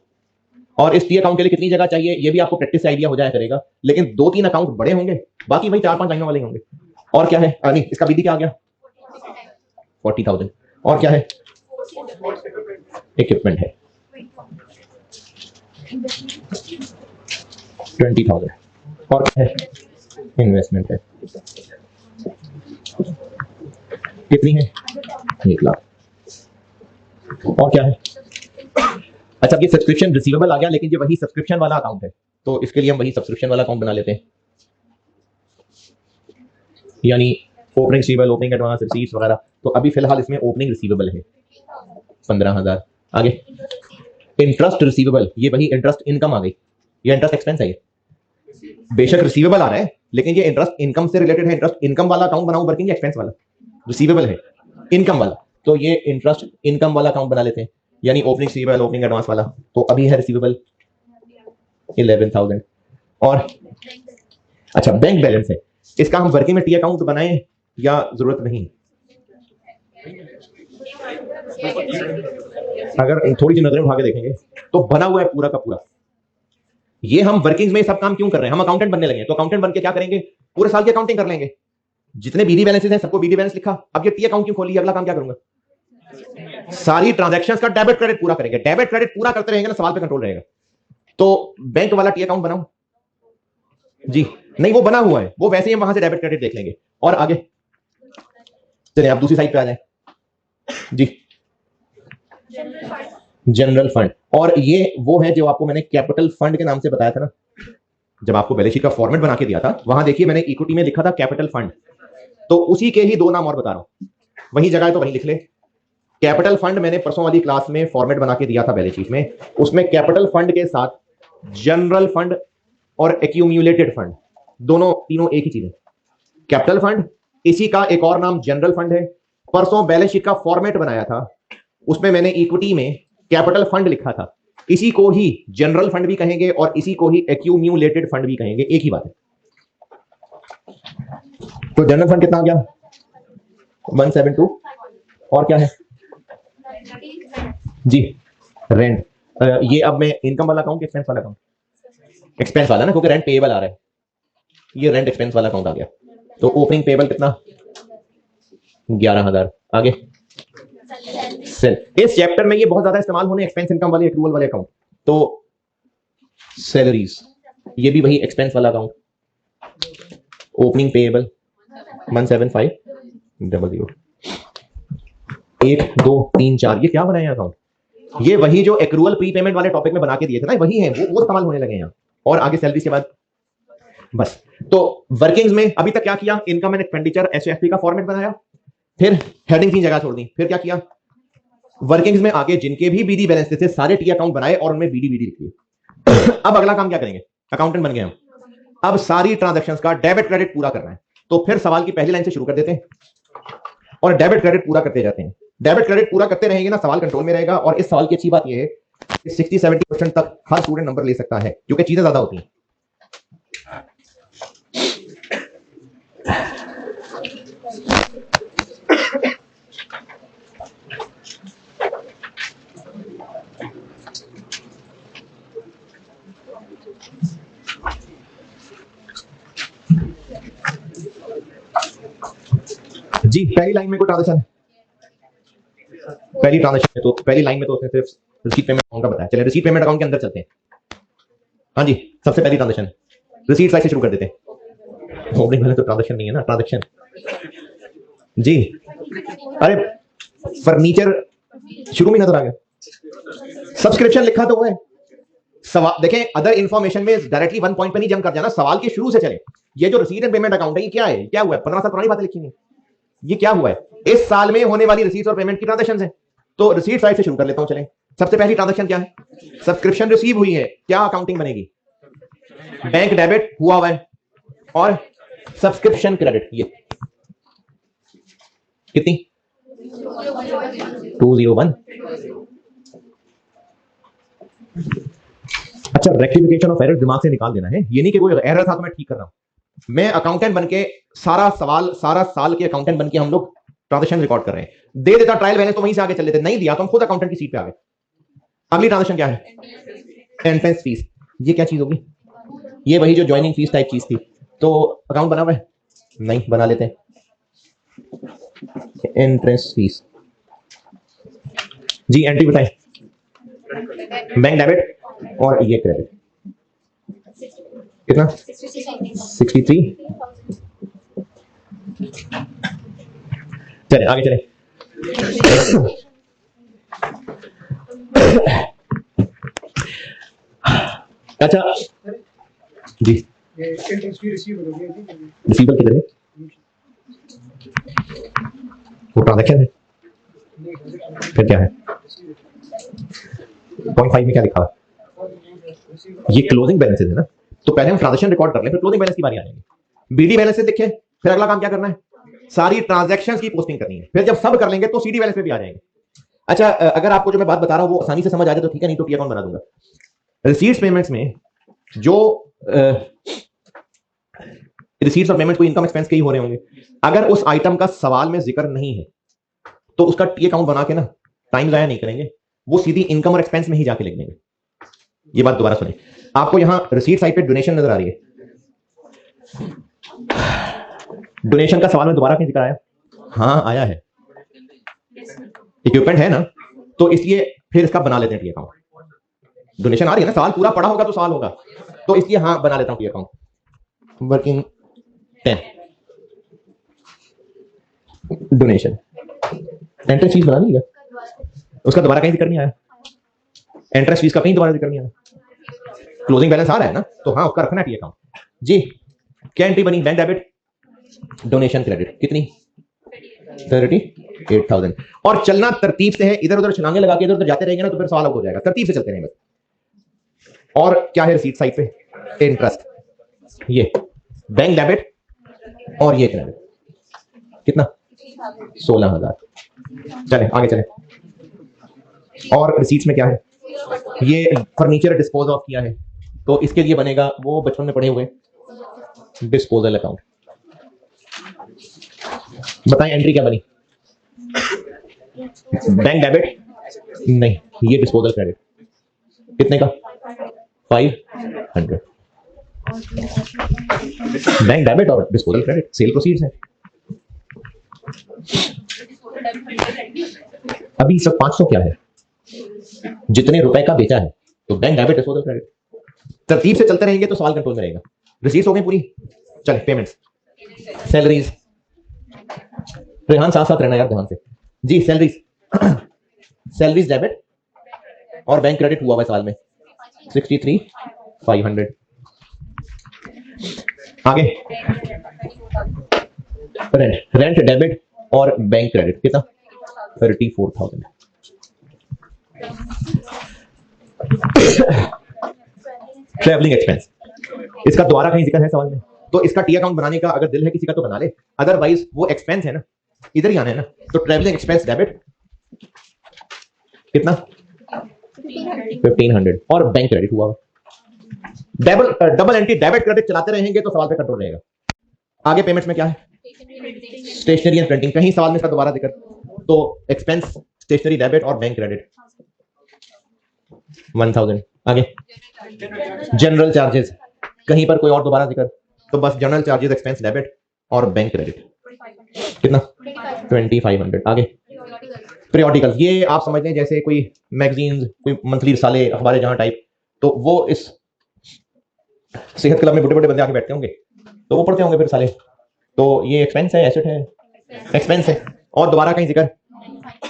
और इस टी अकाउंट के लिए कितनी जगह चाहिए ये भी आपको प्रैक्टिस से आइडिया हो जाया करेगा, लेकिन 2-3 अकाउंट बड़े होंगे, बाकी वही 4-5 लाइनों वाले होंगे। और क्या है? नहीं, इसका बीडी क्या आ गया? 40,000। और क्या है? इक्विपमेंट है 20,000। और क्या है? इन्वेस्टमेंट है। कितनी है? 1 लाख। और क्या है? अच्छा, ये सब्सक्रिप्शन रिसीवेबल आ गया, लेकिन ये वही सब्सक्रिप्शन वाला अकाउंट है, तो इसके लिए हम वही सब्सक्रिप्शन वाला अकाउंट बना लेते हैं। यानी opening receivable, opening advance, receipts वगैरह। तो अभी फिलहाल इसमें ओपनिंग रिसीवेबल है 15,000। आगे इंटरेस्ट रिसीवेबल, ये वही इंटरेस्ट इनकम आ गई। ये इंटरेस्ट एक्सपेंस है, ये बेशक रिसीवेबल आ रहा है लेकिन ये इंटरेस्ट इनकम से रिलेटेड है। इंटरेस्ट इनकम वाला अकाउंट बनाऊं वर्किंग या एक्सपेंस वाला? रिसीवेबल है इनकम वाला, तो ये इंटरेस्ट इनकम वाला अकाउंट बना लेते हैं, यानी ओपनिंग रिसीवेबल, ओपनिंग एडवांस वाला। तो अभी है रिसीवेबल 11,000। और अच्छा, बैंक बैलेंस है, इसका हम वर्किंग में टी अकाउंट बनाएं या जरूरत नहीं? अगर थोड़ी सी नजरें उठा के देखेंगे तो बना हुआ है पूरा का पूरा। ये हम वर्किंग्स में सब काम क्यों कर रहे हैं? हम अकाउंटेंट बनने लगे, तो अकाउंटेंट बन के क्या करेंगे? पूरे साल की अकाउंटिंग कर लेंगे। जितने बीडी बैलेंसेस हैं सबको बीडी बैलेंस लिखा, अब ये टी अकाउंट क्यों खोली? अगला काम क्या करूंगा? सारी ट्रांजैक्शंस का डेबिट क्रेडिट पूरा करेंगे। डेबिट क्रेडिट पूरा करते रहेंगे ना, सवाल पे कंट्रोल रहेगा। तो बैंक वाला टी अकाउंट बनाऊं? जी नहीं, वो बना हुआ है, वो वैसे ही हम वहां से डेबिट क्रेडिट देख लेंगे। और आगे चलिए आप दूसरी साइड पे आ जाए जी। जनरल फंड, और ये वो है जो आपको मैंने कैपिटल फंड के नाम से बताया था ना, जब आपको बैलेंस शीट का फॉर्मेट बना के दिया था, वहां देखिए मैंने इक्विटी में लिखा था कैपिटल फंड। तो उसी के ही दो नाम और बता रहा हूं, वही जगह है तो वहीं लिख ले। कैपिटल फंड मैंने परसों वाली क्लास में फॉर्मेट बना के दिया था बैलेंस शीट में, उसमें कैपिटल फंड के साथ जनरल फंड और एक्यूमुलेटेड फंड, दोनों तीनों एक ही चीज है। कैपिटल फंड, इसी का एक और नाम जनरल फंड है। परसों बैलेंस शीट का फॉर्मेट बनाया था, उसमें मैंने इक्विटी में कैपिटल फंड लिखा था। इसी को ही जनरल फंड भी कहेंगे और इसी को ही एक्यूमुलेटेड फंड भी कहेंगे, एक ही बात है। तो जनरल फंड कितना आ गया? 172। और क्या है जी? रेंट। ये अब मैं इनकम वाला अकाउंट, एक्सपेंस वाला अकाउंट? एक्सपेंस वाला ना, क्योंकि रेंट पेएबल आ रहा है। ये रेंट एक्सपेंस वाला अकाउंट आ गया। तो ओपनिंग पेएबल कितना? 11,000। आगे सेल। इस चैप्टर में ये बहुत ज्यादा इस्तेमाल होने एक्सपेंस इनकम वाले एक्रूवल वाले अकाउंट। तो सैलरीज, ये भी वही एक्सपेंस वाला अकाउंट। Opening payable 17500। 1 2 3 4, ये क्या बनाया अकाउंट? ये वही जो एक्रूवल प्री पेमेंट वाले टॉपिक में बना के दिए थे ना, वही है, वो इस्तेमाल होने लगे यहाँ। और आगे सैलरी के बाद बस। तो वर्किंग्स में अभी तक क्या किया? इनकम एंड एक्सपेंडिचर एसएफपी का फॉर्मेट बनाया, फिर हेडिंग 3 जगह छोड़ दी, फिर क्या किया? वर्किंग्स में आगे जिनके भी बीडी बैलेंस थे सारे टी अकाउंट बनाए और उनमें बीडी बीडी लिख दिए। अब अगला काम क्या करेंगे? अकाउंटेंट बन गए हम, अब सारी ट्रांजैक्शंस का डेबिट क्रेडिट पूरा करना है। तो फिर सवाल की पहली लाइन से शुरू कर देते हैं और डेबिट क्रेडिट पूरा करते जाते हैं। डेबिट क्रेडिट पूरा करते रहेंगे ना, सवाल कंट्रोल में रहेगा। और इस सवाल की अच्छी बात यह है कि 60-70% तक हर स्टूडेंट नंबर ले सकता है, क्योंकि चीजें ज्यादा होती हैं। जी पहली लाइन में कोई ट्रांजैक्शन है? पहली ट्रांजैक्शन है तो पहली लाइन में तो उसने सिर्फ रिसीट पेमेंट अकाउंट का बताया। चलिए रिसीट पेमेंट अकाउंट के अंदर चलते हैं। हाँ जी, सबसे पहली ट्रांजैक्शन रिसीट साइड से शुरू कर देते हैं। ओपनिंग वाले तो ट्रांजैक्शन नहीं है ना, ट्रांजैक्शन जी। अरे फर्नीचर शुरू में नजर आ गया, सब्सक्रिप्शन लिखा तो हुआ है। सवाल देखें, अदर इंफॉर्मेशन में डायरेक्टली वन पॉइंट पे नहीं जंप कर जाना, सवाल के शुरू से चले। ये जो रिसीट एंड पेमेंट अकाउंट है, ये क्या है? क्या हुआ है? 15 साल पुरानी बातें लिखी है। ये क्या हुआ है? इस साल में होने वाली रिसीट और पेमेंट की ट्रांजैक्शन है। तो रिसीट साइड से शुरू कर लेता हूं। चलें, सबसे पहली ट्रांजैक्शन क्या है? सब्सक्रिप्शन रिसीव हुई है। क्या अकाउंटिंग बनेगी? बैंक डेबिट हुआ है और सब्सक्रिप्शन क्रेडिट। ये कितनी? 201। अच्छा, रेक्टिफिकेशन ऑफ एरर दिमाग से निकाल देना है। ये नहीं कि कोई एरर था तो मैं ठीक कर रहा हूं। मैं अकाउंटेंट बनके सारा साल के अकाउंटेंट बनके हम लोग ट्रांजैक्शन रिकॉर्ड कर रहे हैं। दे देता ट्रायल बैलेंस तो वहीं से आगे चल लेते, नहीं दिया तो हम खुद अकाउंटेंट की सीट पे आ गए। अगली ट्रांजैक्शन क्या है? Entrance fees. ये क्या चीज होगी? ये वही जो ज्वाइनिंग फीस टाइप चीज थी। तो अकाउंट बना हुआ है? नहीं, बना लेते हैं। एंट्रेंस फीस जी, एंट्री बताएं। बैंक डेबिट और ये क्रेडिट कितना? 63। चले आगे चले। अच्छा जी, रिसीवर किधर है? वो ट्रांजैक्शन है, फिर क्या है? 0.5 में क्या लिखा है? ये क्लोजिंग बैलेंसेस है ना। तो पहले हम ट्रांजैक्शन रिकॉर्ड कर लें, फिर क्लोजिंग बैलेंस की बारी आ जाएगी। बीडी बैलेंस से देखिए, फिर अगला काम क्या करना है? सारी ट्रांजैक्शंस की पोस्टिंग करनी है। फिर जब सब कर लेंगे तो सीडी बैलेंस पे भी आ जाएंगे। अच्छा, अगर आपको जो मैं बात बता रहा हूं वो आसानी से समझ आ जाए तो ठीक है, नहीं तो टी अकाउंट बना दूंगा। रिसीट्स पेमेंट्स में जो रिसीट्स और पेमेंट कोई इनकम एक्सपेंस के ही हो रहे होंगे। अगर उस आइटम का सवाल में जिक्र नहीं है तो उसका टी अकाउंट बना के ना टाइम जाया नहीं करेंगे, वो सीधी इनकम और एक्सपेंस में ही जाके लिख देंगे। ये बात दोबारा सुनिए, आपको यहां रिसीट साइड पे डोनेशन नजर आ रही है, डोनेशन का सवाल में दोबारा कहीं जिक्र आया? हाँ आया है, इक्विपमेंट है ना, तो इसलिए फिर इसका बना लेते हैं टी अकाउंट। डोनेशन आ रही है ना, सवाल पूरा पढ़ा होगा तो सवाल होगा, तो इसलिए हाँ बना लेता हूं T account. Working 10 donation entrance fees बना ली क्या? उसका दोबारा कहीं जिक्र नहीं आया, एंट्रेंस फीस का कहीं दोबारा जिक्र नहीं आया, क्लोजिंग बैलेंस आ रहा है ना, तो हाँ उसका रखना है टी अकाउंट जी। क्या एंट्री बनी? बैंक डेबिट डोनेशन क्रेडिट, कितनी? 38,000। और चलना तरतीब से है, इधर उधर छलांगे लगा के इधर उधर जाते रहेंगे ना तो फिर सवाल हो जाएगा, तरतीब से चलते रहेंगे बस। और क्या है रिसीट साइड पे? इंटरेस्ट, ये बैंक डेबिट और ये क्रेडिट, कितना? 16,000। चले आगे चले। और रिसीट्स में क्या है? ये फर्नीचर डिस्पोज ऑफ किया है, तो इसके लिए बनेगा वो बचपन में पढ़े हुए डिस्पोजल अकाउंट। बताएं एंट्री क्या बनी? बैंक डेबिट नहीं, ये डिस्पोजल क्रेडिट, कितने का? 500। बैंक डेबिट और डिस्पोजल क्रेडिट सेल प्रोसीड्स है। अभी सब 500 क्या है? जितने रुपए का बेचा है, तो बैंक डेबिट डिस्पोजल क्रेडिट। तरतीब से चलते रहेंगे तो सवाल कंट्रोल में रहेगा। रिसीट्स हो गई पूरी, चले पेमेंट्स, सैलरीज। रेहान साथ साथ रहना यार ध्यान से जी। सैलरीज, सैलरीज डेबिट और बैंक क्रेडिट हुआ है सवाल में 63,500। आगे रेंट, रेंट डेबिट और बैंक क्रेडिट कितना? 34,000। ट्रैवलिंग एक्सपेंस, इसका दोबारा कहीं जिक्र है सवाल में, तो इसका टी अकाउंट बनाने का अगर दिल है किसी का तो बना ले, अदरवाइज वो एक्सपेंस है ना, इधर ही आना है ना। तो ट्रैवलिंग एक्सपेंस डेबिट कितना? 1500 और बैंक क्रेडिट हुआ। डबल एंट्री डेबिट क्रेडिट चलाते रहेंगे तो सवाल पे कंट्रोल रहेगा। आगे पेमेंट्स में क्या है? स्टेशनरी एंड प्रिंटिंग, कहीं सवाल में इसका दोबारा जिक्र, तो एक्सपेंस स्टेशनरी डेबिट और बैंक क्रेडिट 1000। आगे जनरल चार्जेस, कहीं पर कोई और दोबारा जिक्र, तो बस जनरल चार्जेस एक्सपेंस डेबिट और बैंक क्रेडिट कितना? 2500। आगे पीरियोडिकल, ये आप समझ लें जैसे कोई मैगजीन्स, कोई मंथली रिसाले, अखबारें जहां टाइप, तो वो इस सेहत क्लब में बड़े बड़े बंदे आके बैठते होंगे तो वो पढ़ते होंगे फिर साले, तो ये एक्सपेंस है, एसेट है, एक्सपेंस है। और दोबारा कहीं जिक्र,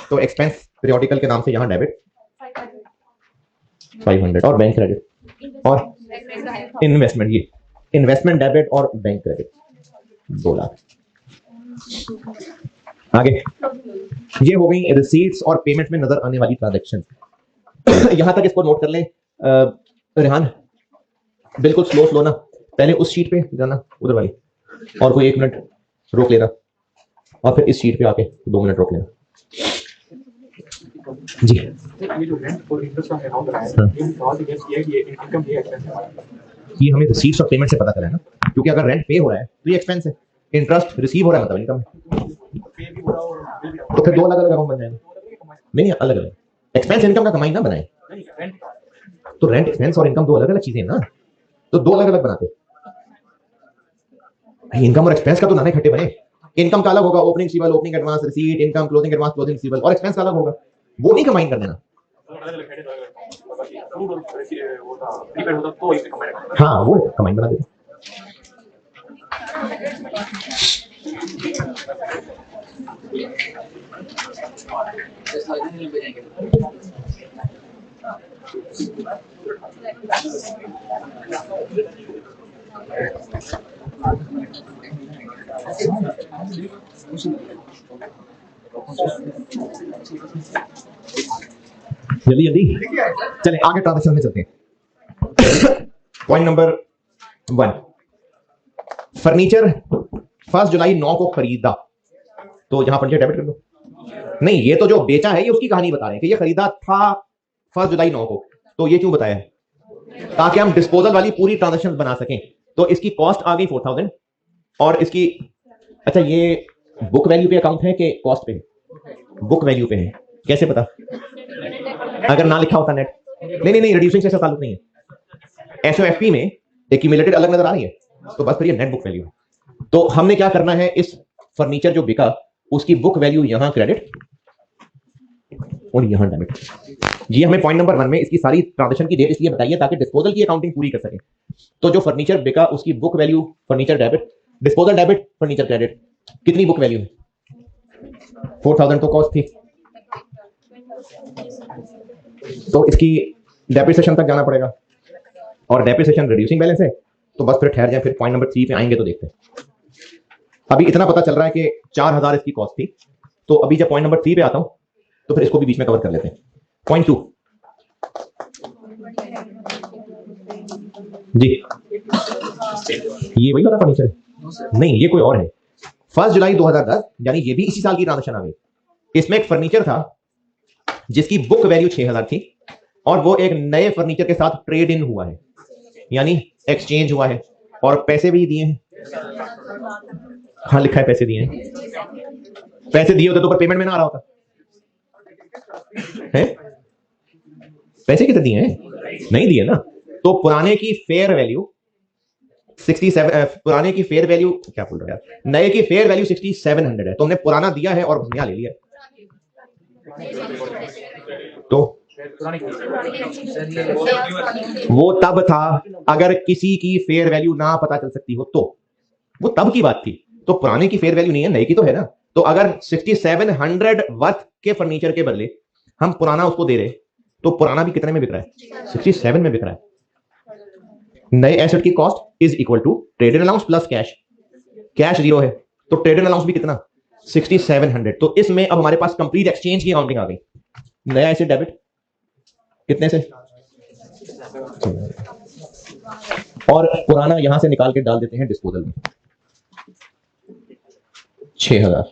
तो एक्सपेंस पीरियोडिकल के नाम से यहां डेबिट 500 और बैंक क्रेडिट। और इन्वेस्टमेंट, ये इन्वेस्टमेंट डेबिट और बैंक क्रेडिट 2 लाख। आगे ये हो गई रिसीट्स और पेमेंट में नजर आने वाली ट्रांजैक्शन। यहां तक इसको नोट कर ले रेहान, बिल्कुल स्लो स्लो ना, पहले उस शीट पे जाना उधर भाई, और कोई 1 मिनट रोक लेना, और फिर इस शीट पे आके 2 मिनट रोक लेना जी। ये जो रेंट और इंटरेस्ट का अमाउंट है, ये सवाल से गेस किया है कि ये इनकम है एक्सपेंस है। ये हमें रिसीट्स और पेमेंट से पता चला है ना, क्योंकि अगर रेंट पे हो रहा है तो ये एक्सपेंस है, इंटरेस्ट रिसीव हो रहा है मतलब इनकम है, तो फिर 2 अलग अलग अकाउंट बन जाएंगे। नहीं अलग अलग, एक्सपेंस इनकम का कमाई ना बनाए, तो रेंट एक्सपेंस और इनकम 2 अलग अलग चीजें हैं ना, तो 2 अलग अलग बनाते। इनकम और एक्सपेंस का तो नाना इकट्ठे बने। इनकम का अलग होगा, opening receivable, opening advance, receipt, income, closing advance, closing receivable, और एक्सपेंस का अलग होगा, वो नहीं कंबाइन कर देना। हाँ वो कंबाइन बना देते। जल्दी जल्दी चले आगे ट्रांजैक्शन में चलते हैं। पॉइंट नंबर 1, फर्नीचर 1 जुलाई 9 को खरीदा, तो यहां फर्नीचर डेबिट कर दो। नहीं, ये तो जो बेचा है ये उसकी कहानी बता रहे हैं कि ये खरीदा था 1 जुलाई 9 को, तो ये क्यों बताया है? ताकि हम डिस्पोजल वाली पूरी ट्रांजैक्शन बना सकें। तो इसकी कॉस्ट आ गई 4000, और इसकी, अच्छा ये बुक वैल्यू पे अकाउंट है कि कॉस्ट पे है? बुक वैल्यू पे है। कैसे पता? अगर ना लिखा होता नेट। नहीं, रिड्यूसिंग से ऐसा ताल्लुक नहीं है। एसओएफपी में एक्यूमुलेटेड अलग नजर आ रही है, तो बस फिर ये नेट बुक वैल्यू है। तो हमने क्या करना है, इस फर्नीचर जो बिका उसकी बुक वैल्यू यहां क्रेडिट और यहां डेबिट। ये हमें पॉइंट नंबर 1 में इसकी सारी ट्रांजैक्शन की डेट इसलिए बताइए ताकि डिस्पोजल की अकाउंटिंग पूरी कर सके। तो जो फर्नीचर बिका उसकी book value furniture debit, disposal debit, furniture credit. कितनी बुक वैल्यू है? 4000 तो कॉस्ट थी, तो इसकी डेप्रिसिएशन तक जाना पड़ेगा और डेप्रिसिएशन रिड्यूसिंग बैलेंस है। तो बस फिर ठहर जाए, फिर पॉइंट नंबर 3 पे आएंगे तो देखते हैं। अभी इतना पता चल रहा है कि 4000 इसकी कॉस्ट थी। तो अभी जब पॉइंट नंबर 3 पे आता हूं तो फिर इसको भी बीच में कवर कर लेते हैं। पॉइंट 2 जी, ये वही वाला फर्नीचर है? नहीं, ये कोई और है। 1 जुलाई 2010, यानी ये भी इसी साल की ट्रांजैक्शन आ गई। इसमें एक फर्नीचर था जिसकी बुक वैल्यू 6000 थी और वो एक नए फर्नीचर के साथ ट्रेड इन हुआ है, यानी एक्सचेंज हुआ है और पैसे भी दिए हैं। हाँ लिखा है पैसे दिए हैं। पैसे दिए होते तो पर पेमेंट में ना आ रहा होता है। पैसे कितने दिए हैं? नहीं दिए ना। तो पुराने की फेयर वैल्यू 67, पुराने की फेयर वैल्यू क्या बोल रहा है, नए की फेयर वैल्यू 6700 है। तो हमने पुराना दिया है और नया ले लिया। तो वो तब था अगर किसी की फेयर वैल्यू ना पता चल सकती हो, तो वो तब की बात थी। तो पुराने की फेयर वैल्यू नहीं है, नए की तो है ना। तो अगर 6700 वर्थ के फर्नीचर के बदले हम पुराना उसको दे रहे, तो पुराना भी कितने में बिक रहा है? 67 में बिक रहा है। नए एसेट की cost is equal to trade allowance plus cash. Cash 0 है तो ट्रेड अलाउंस भी कितना? 6700। तो इसमें अब हमारे पास कंप्लीट एक्सचेंज की अकाउंटिंग आ गई। नया एसेट डेबिट कितने से, और पुराना यहां से निकाल के डाल देते हैं डिस्पोजल में 6000।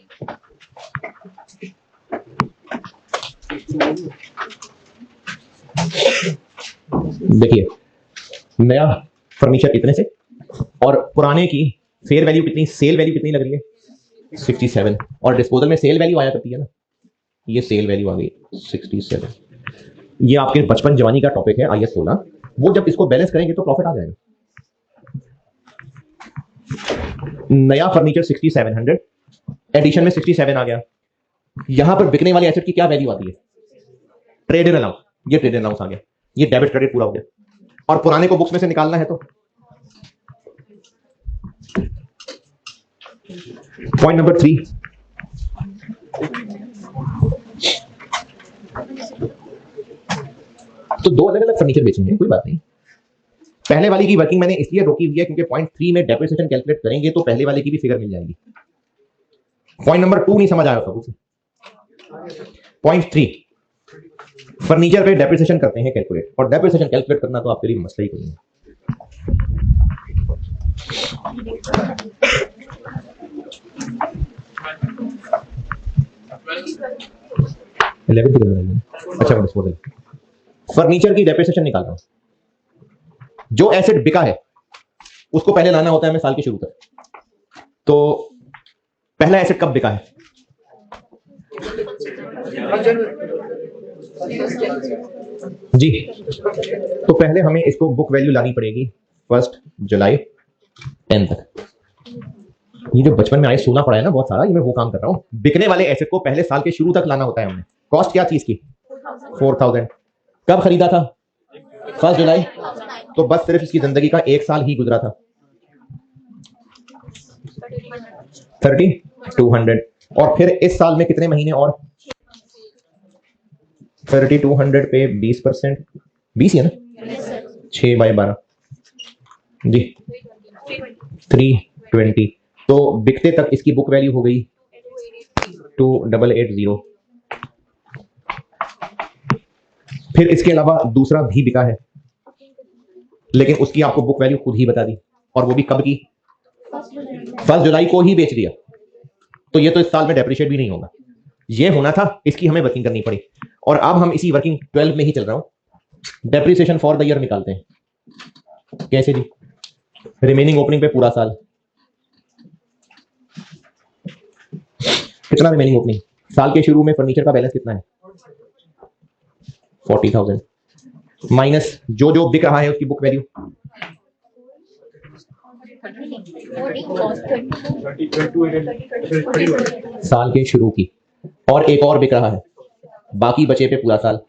देखिए नया फर्नीचर इतने से और पुराने की फेयर वैल्यू कितनी, सेल वैल्यू कितनी लग रही है? 67। और डिस्पोजल में सेल वैल्यू आया करती है ना, ये सेल वैल्यू आ गई 67। ये आपके बचपन जवानी का टॉपिक है IAS 16। वो जब इसको बैलेंस करेंगे तो प्रॉफिट आ जाएगा। नया फर्नीचर 6700, एडिशन में 67 आ गया। यहां पर बिकने वाले एसेट की क्या वैल्यू आती है? Trade allowance. ये ट्रेड अलाउंस आ गया, ये डेबिट क्रेडिट पूरा हो गया। और पुराने को बुक्स में से निकालना है तो पॉइंट नंबर 3, तो दो अलग अलग फर्नीचर बेचेंगे, कोई बात नहीं। पहले वाली की वर्किंग मैंने इसलिए रोकी हुई है क्योंकि पॉइंट 3 में डेप्रिसिएशन कैलकुलेट करेंगे तो पहले वाले की भी फिगर मिल जाएगी। पॉइंट नंबर 2 नहीं समझ आया सबको। पॉइंट 3, फर्नीचर पे डेप्रिसिएशन करते हैं कैलकुलेट, और डेप्रिसिएशन कैलकुलेट करना तो आपके लिए मसला ही कोई नहीं है। अच्छा डिस्पोजल, फर्नीचर की डेप्रिसिएशन निकाल रहा हूं। जो एसेट बिका है उसको पहले लाना होता है हमें साल के शुरू तक। तो पहला एसेट कब बिका है? जी, तो पहले हमें इसको बुक वैल्यू लानी पड़ेगी 1 जुलाई 10 तक। ये जो बचपन में आए सोना पड़ा है ना बहुत सारा, ये मैं वो काम कर रहा हूं। बिकने वाले एसेट को पहले साल के शुरू तक लाना होता है हमने। कॉस्ट क्या चीज की? 4000। कब खरीदा था? 1 जुलाई। तो बस सिर्फ इसकी जिंदगी का 1 साल ही गुजरा था। 3200। और फिर इस साल में कितने महीने और? 3200 पे 20%, 20 है ना, 6/12 जी 320। तो बिकते तक इसकी बुक वैल्यू हो गई 2880। फिर इसके अलावा दूसरा भी बिका है, लेकिन उसकी आपको बुक वैल्यू खुद ही बता दी, और वो भी कब की? 1 जुलाई को ही बेच दिया। तो ये तो इस साल में डेप्रिशिएट भी नहीं होगा। ये होना था, इसकी हमें वर्किंग करनी पड़ी। और अब हम इसी वर्किंग 12 में ही चल रहा हूं। डेप्रिसिएशन फॉर द ईयर निकालते हैं। कैसे जी? रिमेनिंग ओपनिंग पे पूरा साल कितना रिमेनिंग ओपनिंग? साल के शुरू में फर्नीचर का बैलेंस कितना है? 40,000 माइनस जो जो बिक रहा है उसकी बुक वैल्यू 30, साल के शुरू की, और एक और बिक रहा है, बाकी बचे पे पूरा साल।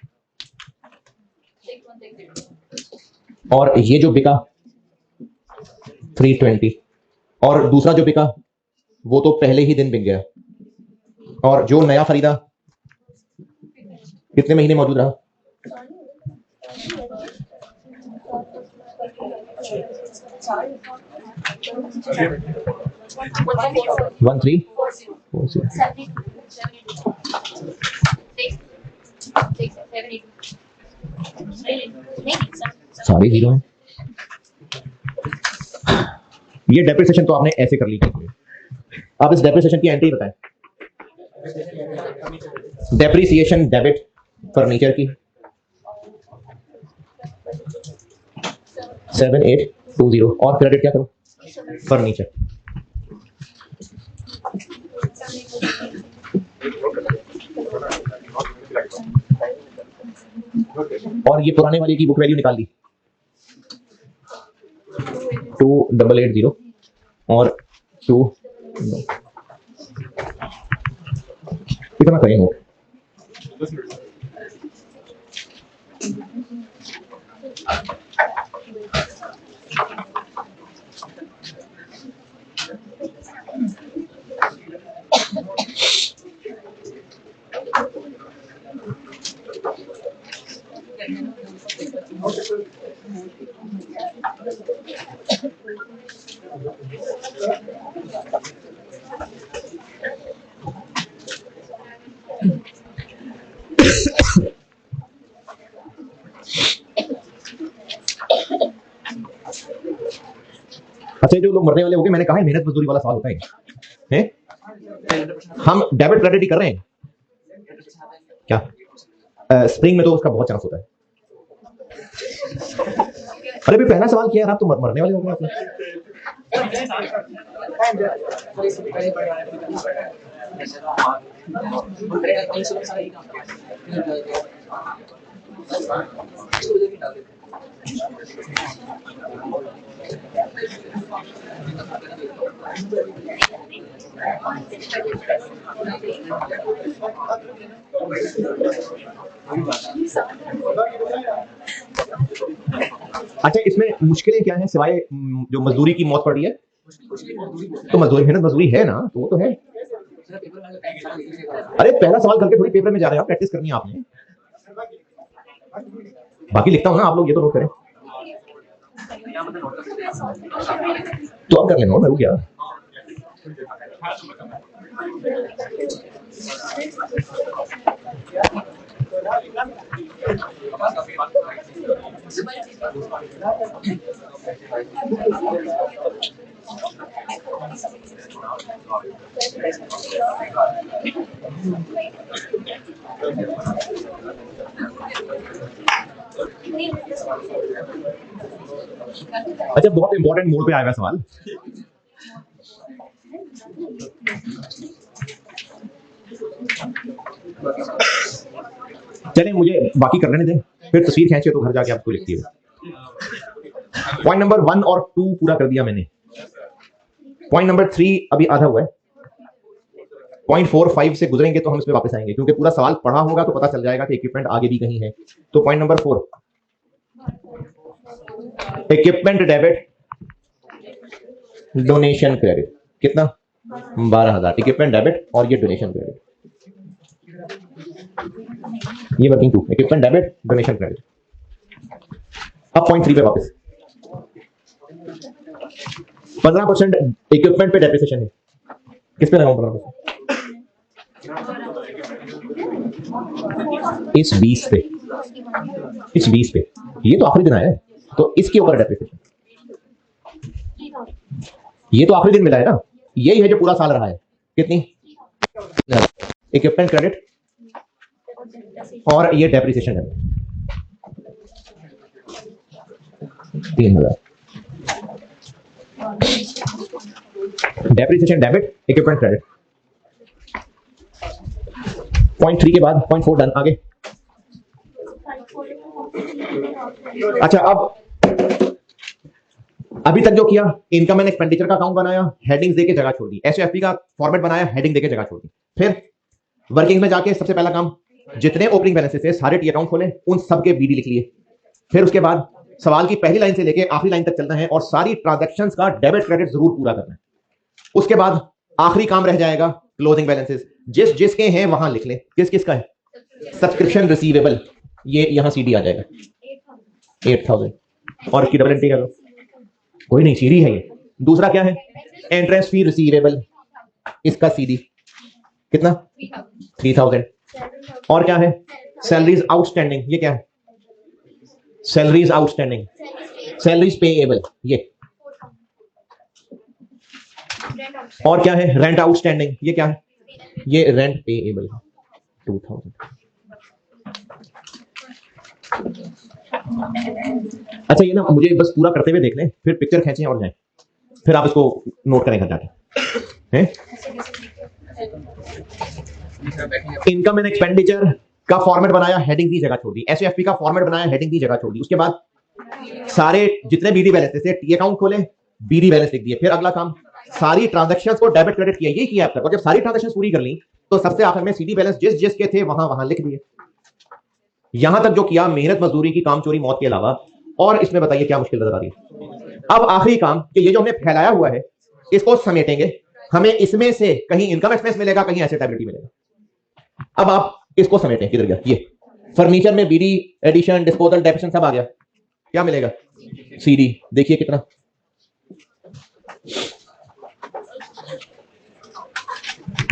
और ये जो बिका 320, और दूसरा जो बिका वो तो पहले ही दिन बिक गया, और जो नया खरीदा कितने महीने मौजूद रहा? वन थ्री सारे जीरो हैं। ये डेप्रिसिएशन तो आपने ऐसे कर ली। आप इस डेप्रिसिएशन की एंट्री बताएं। डेप्रिसिएशन डेबिट फर्नीचर की 7820, और क्रेडिट क्या करूं? फर्नीचर। और ये पुराने वाले की बुक वैल्यू निकाल ली 2880 और 2 कितना करें नोट? अच्छा, जो लोग मरने वाले हो गए, मैंने कहा है मेहनत मजदूरी वाला सवाल होता है? हम डेबिट क्रेडिट ही कर रहे हैं क्या? स्प्रिंग में तो उसका बहुत चांस होता है। अरे भी पहला सवाल किया यार, आप तो मरने वाले हो गए आपने। अच्छा, इसमें मुश्किलें क्या हैं सिवाय जो मजदूरी की मौत पड़ रही है? तो मजदूरी, मेहनत मजदूरी है ना, तो वो तो है। अरे पहला सवाल करके थोड़ी पेपर में जा रहे हैं, प्रैक्टिस करनी है आपने। बाकी लिखता हूं ना, आप लोग ये तो नोट करें। तो आप कर लेना, मैं रुक गया। अच्छा, बहुत इंपॉर्टेंट मोड पे आएगा सवाल। चलें, मुझे बाकी कर लेने दें, फिर तस्वीर खींचे तो घर जाके आपको लिखती है। पॉइंट नंबर 1 और 2 पूरा कर दिया मैंने। पॉइंट नंबर 3 अभी आधा हुआ है। पॉइंट 4, 5 से गुजरेंगे तो हम इस पे वापस आएंगे, क्योंकि पूरा सवाल पढ़ा होगा तो पता चल जाएगा कि इक्विपमेंट आगे भी कहीं है। तो point number 4, equipment debit donation credit कितना? 12,000 इक्विपमेंट डेबिट, और ये डोनेशन क्रेडिट, ये working 2, equipment debit donation credit. अब पॉइंट 3 पे वापस। 15% इक्विपमेंट पे डेप्रिसिएशन है, किस पे लगाऊं 15%? इस 20 पे, इस 20 पे, ये तो आखिरी दिन आया है, तो इसके ऊपर डेप्रिसिएशन, ये तो आखिरी दिन मिला है ना, यही है जो पूरा साल रहा है। कितनी? इक्विपमेंट क्रेडिट और ये डेप्रिसिएशन है 3,000। डेप्रिसिएशन डेबिट, इक्विपमेंट क्रेडिट, 0.3 के बाद 0.4 डन। आगे अच्छा, अब अभी तक जो किया, इनकम एंड एक्सपेंडिचर का अकाउंट बनाया, हेडिंग्स देके जगह छोड़ दी, एसओएफपी का फॉर्मेट बनाया, हेडिंग देके जगह छोड़ दी। फिर वर्किंग में जाके सबसे पहला काम, जितने ओपनिंग बैलेंसेस थे सारे टी अकाउंट खोले, उन सबके बीडी लिख लिए। फिर उसके बाद सवाल की पहली लाइन से लेके आखिरी लाइन तक चलना है और सारी ट्रांजैक्शंस का डेबिट क्रेडिट जरूर पूरा करना है। उसके बाद आखिरी काम रह जाएगा क्लोजिंग बैलेंसेस, जिस जिसके हैं वहां लिख ले। किस किस का है? सब्सक्रिप्शन रिसीवेबल, ये यहां सीडी आ जाएगा 8000, और इसकी डबल एंट्री कर लो, कोई नहीं, सीडी है ये। दूसरा क्या है? इंटरेस्ट फी रिसीवेबल, इसका सीडी कितना? 3000। और क्या है? सैलरीज आउटस्टैंडिंग, ये क्या है? सैलरीज आउटस्टैंडिंग, सैलरीज पेएबल, ये। और क्या है? रेंट आउटस्टैंडिंग, ये क्या है? ये रेंट पेएबल 2000। अच्छा, ये ना मुझे बस पूरा करते हुए देख लें, फिर पिक्चर खींचें और जाएं, फिर आप इसको नोट करें घर जाके। हैं? इनकम एंड एक्सपेंडिचर का फॉर्मेट बनाया, हेडिंग दी, जगह छोड़ दी। एसओएफपी का फॉर्मेट बनाया, हेडिंग दी, जगह छोड़ दी। उसके बाद सारे जितने बीडी बैलेंस थे टी अकाउंट खोले, बीडी बैलेंस लिख दिए। फिर अगला काम, सारी ट्रांजैक्शंस को डेबिट क्रेडिट किया, ये किया अब तक। और जब सारी ट्रांजैक्शंस पूरी कर ली तो सबसे आखिर में सीडी बैलेंस जिस जिसके थे वहां वहां लिख दिए। यहां तक जो किया, मेहनत मजदूरी की, काम चोरी मौत के अलावा। और इसमें बताइए क्या मुश्किल नजर आ रही है? अब आखिरी काम कि ये जो हमने फैलाया हुआ है इसको समेटेंगे। हमें इसमें से कहीं इनकम एक्सपेंस मिलेगा, कहीं एसेट लायबिलिटी मिलेगा। अब आप इसको समेटें, किधर गया ये? फर्नीचर में बीडी, एडिशन, डिस्पोजल, डेप्रिसिएशन सब आ गया, क्या मिलेगा? सीडी। देखिए कितना,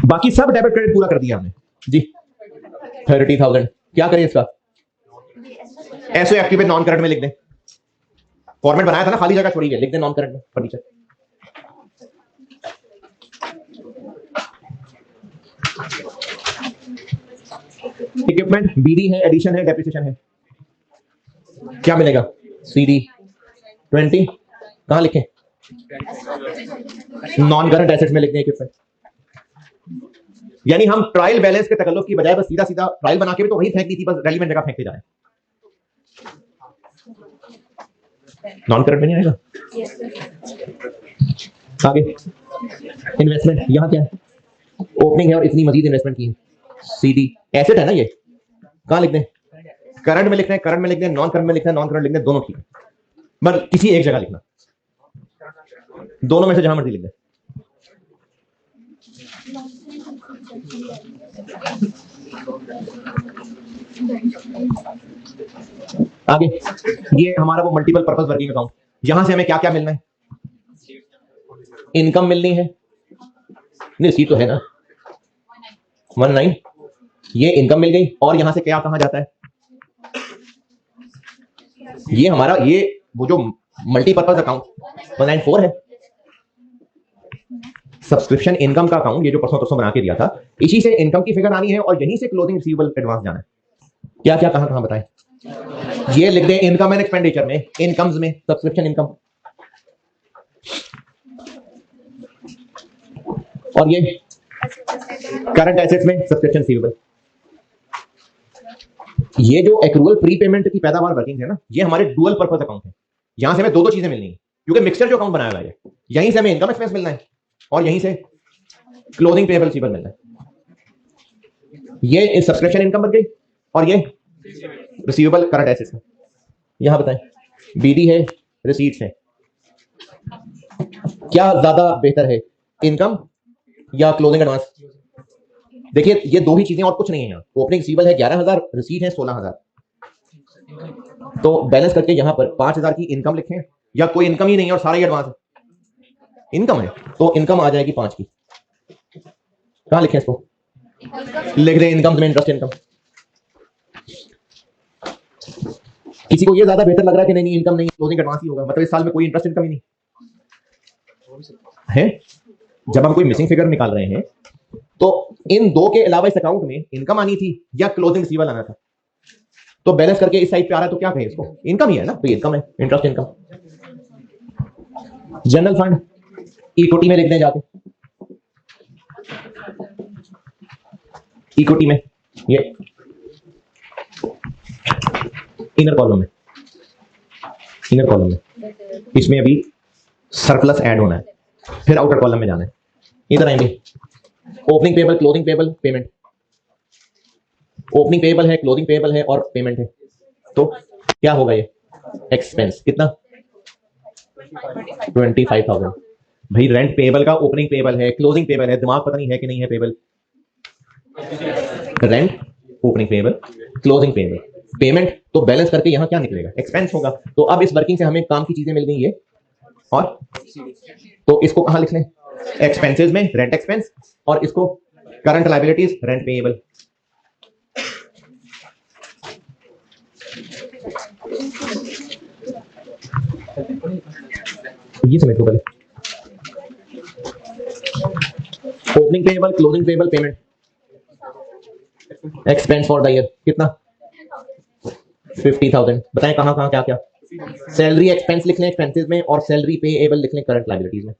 बाकी सब डेबिट क्रेडिट पूरा कर दिया हमने जी। 30,000। क्या करें इसका? एसओएफपी पे नॉन करंट में लिख दें। फॉर्मेट बनाया था ना, खाली जगह छोड़ी है, लिख दें नॉन करंट में फर्नीचर। इक्विपमेंट, बीडी है, एडिशन है, डेप्रिसिएशन है, क्या मिलेगा? सीडी 20। कहां लिखें? नॉन करंट एसेट्स में लिख दें इक्विपमेंट। यानी हम ट्रायल बैलेंस के तकल्लुफ की बजाय बस सीधा सीधा ट्रायल बना के भी तो वही फेंक दी थी, बस रेलिवेंट जगह फेंकते जा रहे हैं। नॉन करंट में नहीं आएगा। आगे इन्वेस्टमेंट, यहां क्या है? ओपनिंग है और इतनी मजीद इन्वेस्टमेंट की है, सीडी। एसेट है ना ये, कहां लिख दें? करंट में लिखना है, करंट में लिख दें, नॉन करंट में लिखना है, नॉन करंट लिख दें, दोनों ठीक है, पर किसी एक जगह लिखना, दोनों में से जहां मर्जी लिख दें। आगे ये हमारा वो मल्टीपल पर्पस वर्किंग अकाउंट, यहां से हमें क्या क्या मिलना है? इनकम मिलनी है, नहीं सी तो है ना 19, ये इनकम मिल गई। और यहां से क्या कहां जाता है? ये हमारा ये वो जो मल्टीपर्पज अकाउंट 194 है, सब्सक्रिप्शन इनकम का अकाउंट, ये जो परसों बना के दिया था, इसी से इनकम की फिगर आनी है और यहीं से क्लोजिंग रिसीवेबल एडवांस जाना है। क्या क्या कहां कहां बताएं? ये लिख दें इनकम एंड एक्सपेंडिचर में, इनकम्स में सब्सक्रिप्शन इनकम, और ये करंट एसेट्स में सब्सक्रिप्शन रिसीवेबल। ये जो एक्रूअल प्रीपेमेंट की पैदावार वर्किंग है ना, ये हमारे डुअल पर्पस अकाउंट है। यहां से हमें दो चीजें मिलनी है, क्योंकि मिक्सचर जो अकाउंट बनाया हुआ है, यहीं से हमें इनकम एक्सपेंस मिलना है और यहीं से क्लोजिंग पेएबल रिसीवेबल मिलना है। ये सब्सक्रिप्शन इनकम बन गई और ये रिसीवेबल करंट एसेट्स है। यहां बताएं, बीडी है, रिसीट्स है, क्या ज्यादा बेहतर है, इनकम या क्लोजिंग एडवांस? देखिए ये दो ही चीजें और कुछ नहीं है। यहाँ ओपनिंग रिसीवेबल है 11,000, रिसीट है 16,000, तो बैलेंस करके यहां पर 5,000 की इनकम लिखें, या कोई इनकम ही नहीं है और सारा ही एडवांस है। इनकम है तो इनकम आ जाएगी 5 की, कहां लिखें इसको? लिख दें इनकम में इंटरेस्ट इनकम। किसी को ये ज्यादा बेहतर लग रहा है कि नहीं इनकम नहीं, क्लोजिंग एडवांस ही होगा, मतलब इस साल में कोई इंटरेस्ट इनकम ही नहीं है। जब हम कोई मिसिंग फिगर निकाल रहे हैं तो इन दो के अलावा इस अकाउंट में इनकम आनी थी या क्लोजिंग रिसीवेबल आना था, तो बैलेंस करके इस साइड पे आ रहा है तो क्या कहें इसको? इनकम ही है ना, तो इनकम है, interest income. General fund equity में लिख दें जाके, इक्विटी में ये इनर कॉलम में इसमें अभी सरप्लस ऐड होना है, फिर आउटर कॉलम में जाना है। इधर आएंगे, opening payable, closing payable, payment. Opening payable है, क्लोजिंग पेबल है और पेमेंट है, तो क्या होगा ये एक्सपेंस कितना 25,000। भाई रेंट पेबल का ओपनिंग पेबल है, क्लोजिंग पेबल है, दिमाग पता नहीं है कि नहीं है payable. Rent, opening payable, closing payable, payment, तो बैलेंस करके यहां क्या निकलेगा एक्सपेंस होगा। तो अब इस वर्किंग से हमें काम की चीजें मिल गई ये, और तो इसको कहां लिख लें एक्सपेंसेस में रेंट एक्सपेंस, और इसको करंट लायबिलिटीज रेंट पेएबल। ये समेट लो पहले, opening payable, closing payable, payment, expense for the year कितना 50,000। बताएं कहां कहां क्या क्या। सैलरी एक्सपेंस लिख लें एक्सपेंसेस में, और सैलरी पेएबल लिख लें करंट लायबिलिटीज में।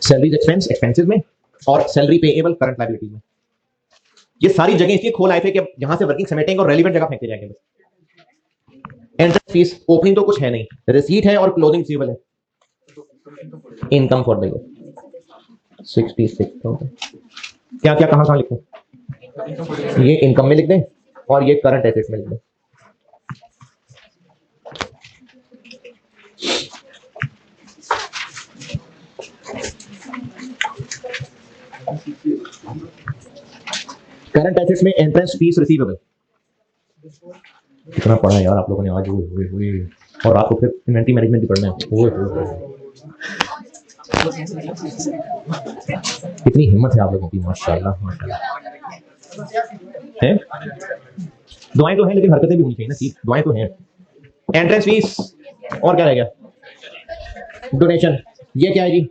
सैलरी एक्सपेंस एक्सपेंसेस में, और सैलरी पेएबल करंट लायबिलिटीज में। ये सारी जगह इसलिए खोल आए थे कि यहां से वर्किंग समेटेंगे और रेलिवेंट जगह फेंकते जाएंगे बस। एंट्रेंस फीस, ओपनिंग तो कुछ है नहीं, रिसीट है और क्लोजिंग रिसीवेबल है। Income for the year 66,000। क्या क्या कहां कहां लिखें, ये इनकम में लिख दें और ये करंट एसेट्स में लिख दें। करंट एसेट्स में एंट्रेंस फीस रिसीवेबल। कितना पढ़ा यार आप लोगों ने आज, और आपको फिर इन्वेंटरी मैनेजमेंट भी पढ़ना है। कितनी हिम्मत है आप लोगों की, माशाल्लाह माशाल्लाह। है दुआएं तो हैं लेकिन हरकतें भी होनी चाहिए ना, ठीक दुआएं तो हैं। एंट्रेंस फीस, और क्या रह गया, डोनेशन। ये क्या है जी,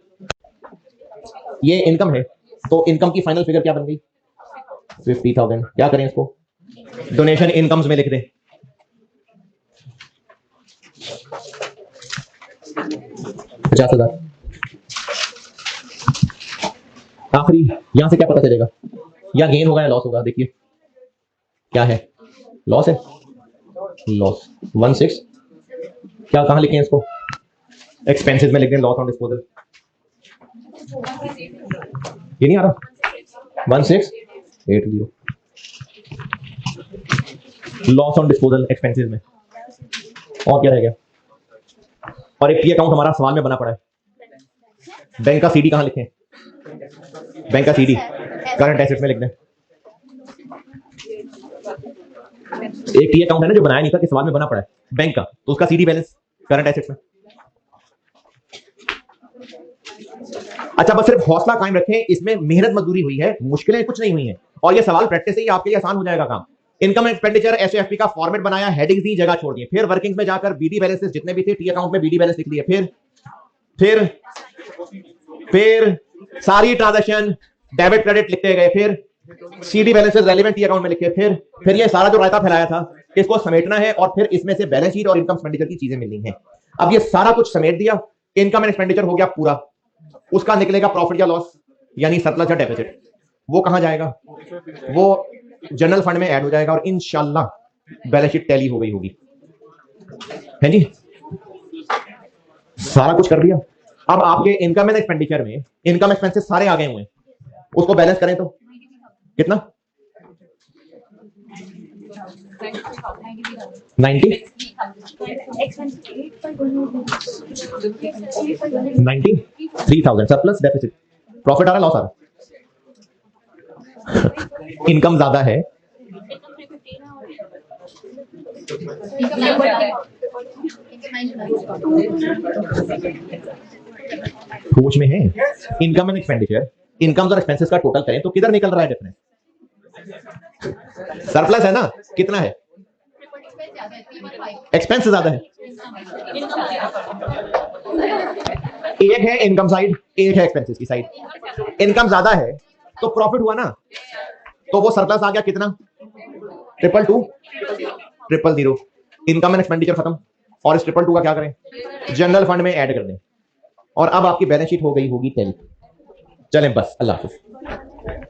ये इनकम है, तो इनकम की फाइनल फिगर क्या बन गई 50,000। क्या करें इसको, डोनेशन इनकम्स में लिख दें। 50,000। आखिरी यहां से क्या पता चलेगा, या गेन होगा या लॉस होगा। देखिए क्या है, लॉस है, लॉस 16। क्या कहां लिखें इसको, एक्सपेंसेस में लिख दें लॉस ऑन डिस्पोजल। ये नहीं आ रहा 1680, लॉस ऑन डिस्पोजल एक्सपेंसेस में। और क्या रह गया, और एक टी अकाउंट हमारा सवाल में बना पड़ा है, बैंक का सीडी कहां लिखें, बैंक का सीडी करंट एसेट्स में लिख दें। एक टी अकाउंट है ना जो बनाया नहीं था कि सवाल में बना पड़ा है बैंक का, तो उसका सीडी बैलेंस करंट एसेट्स में। अच्छा बस सिर्फ हौसला कायम रखें, इसमें मेहनत मजदूरी हुई है, मुश्किलें कुछ नहीं हुई हैं, और ये सवाल प्रैक्टिस से ही आपके लिए आसान हो जाएगा काम। इनकम एक्सपेंडिचर एसएफपी का फॉर्मेट बनाया, हेडिंग्स दी, जगह छोड़ दी, फिर वर्किंग्स में जाकर बीडी बैलेंसेस जितने भी थे टी अकाउंट में बीडी बैलेंस लिख दिए, फिर सारी ट्रांजैक्शन डेबिट क्रेडिट लिखते गए, फिर CD balances relevant T account में लिखे, फिर ये सारा जो रायता फैलाया था इसको समेटना है, और फिर इसमें से बैलेंस शीट और इनकम एक्सपेंडिचर की चीजें मिलनी है। अब ये सारा कुछ समेट दिया, इनकम एंड एक्सपेंडिचर हो गया पूरा, उसका निकलेगा प्रॉफिट या लॉस यानी सरप्लस या डेफिसिट। वो कहां जाएगा, वो जनरल फंड में ऐड हो जाएगा, और इंशाल्लाह बैलेंस शीट टैली हो गई होगी। है जी, सारा कुछ कर दिया। अब आपके इनकम एंड एक्सपेंडिचर में इनकम एक्सपेंसेस सारे आ गए हुए हैं, उसको बैलेंस करें तो कितना 93,000 सरप्लस डेफिसिट। प्रॉफिट आ रहा लॉस आ रहा, इनकम ज्यादा है, सोच में है। इनकम एंड एक्सपेंडिचर, इनकम्स और एक्सपेंसेस का टोटल करें तो किधर निकल रहा है डिफरेंस, सरप्लस है ना, कितना है, एक्सपेंस ज्यादा है। एक है इनकम साइड, एक है एक्सपेंसेस की साइड। इनकम ज्यादा है तो प्रॉफिट हुआ ना, तो वो सरप्लस आ गया कितना 222,000। इनकम एंड एक्सपेंडिचर खत्म, और इस 222 का क्या करें जनरल फंड में ऐड कर दें, और अब आपकी बैलेंस शीट हो गई होगी टैली। चलें बस, अल्लाह हाफिज।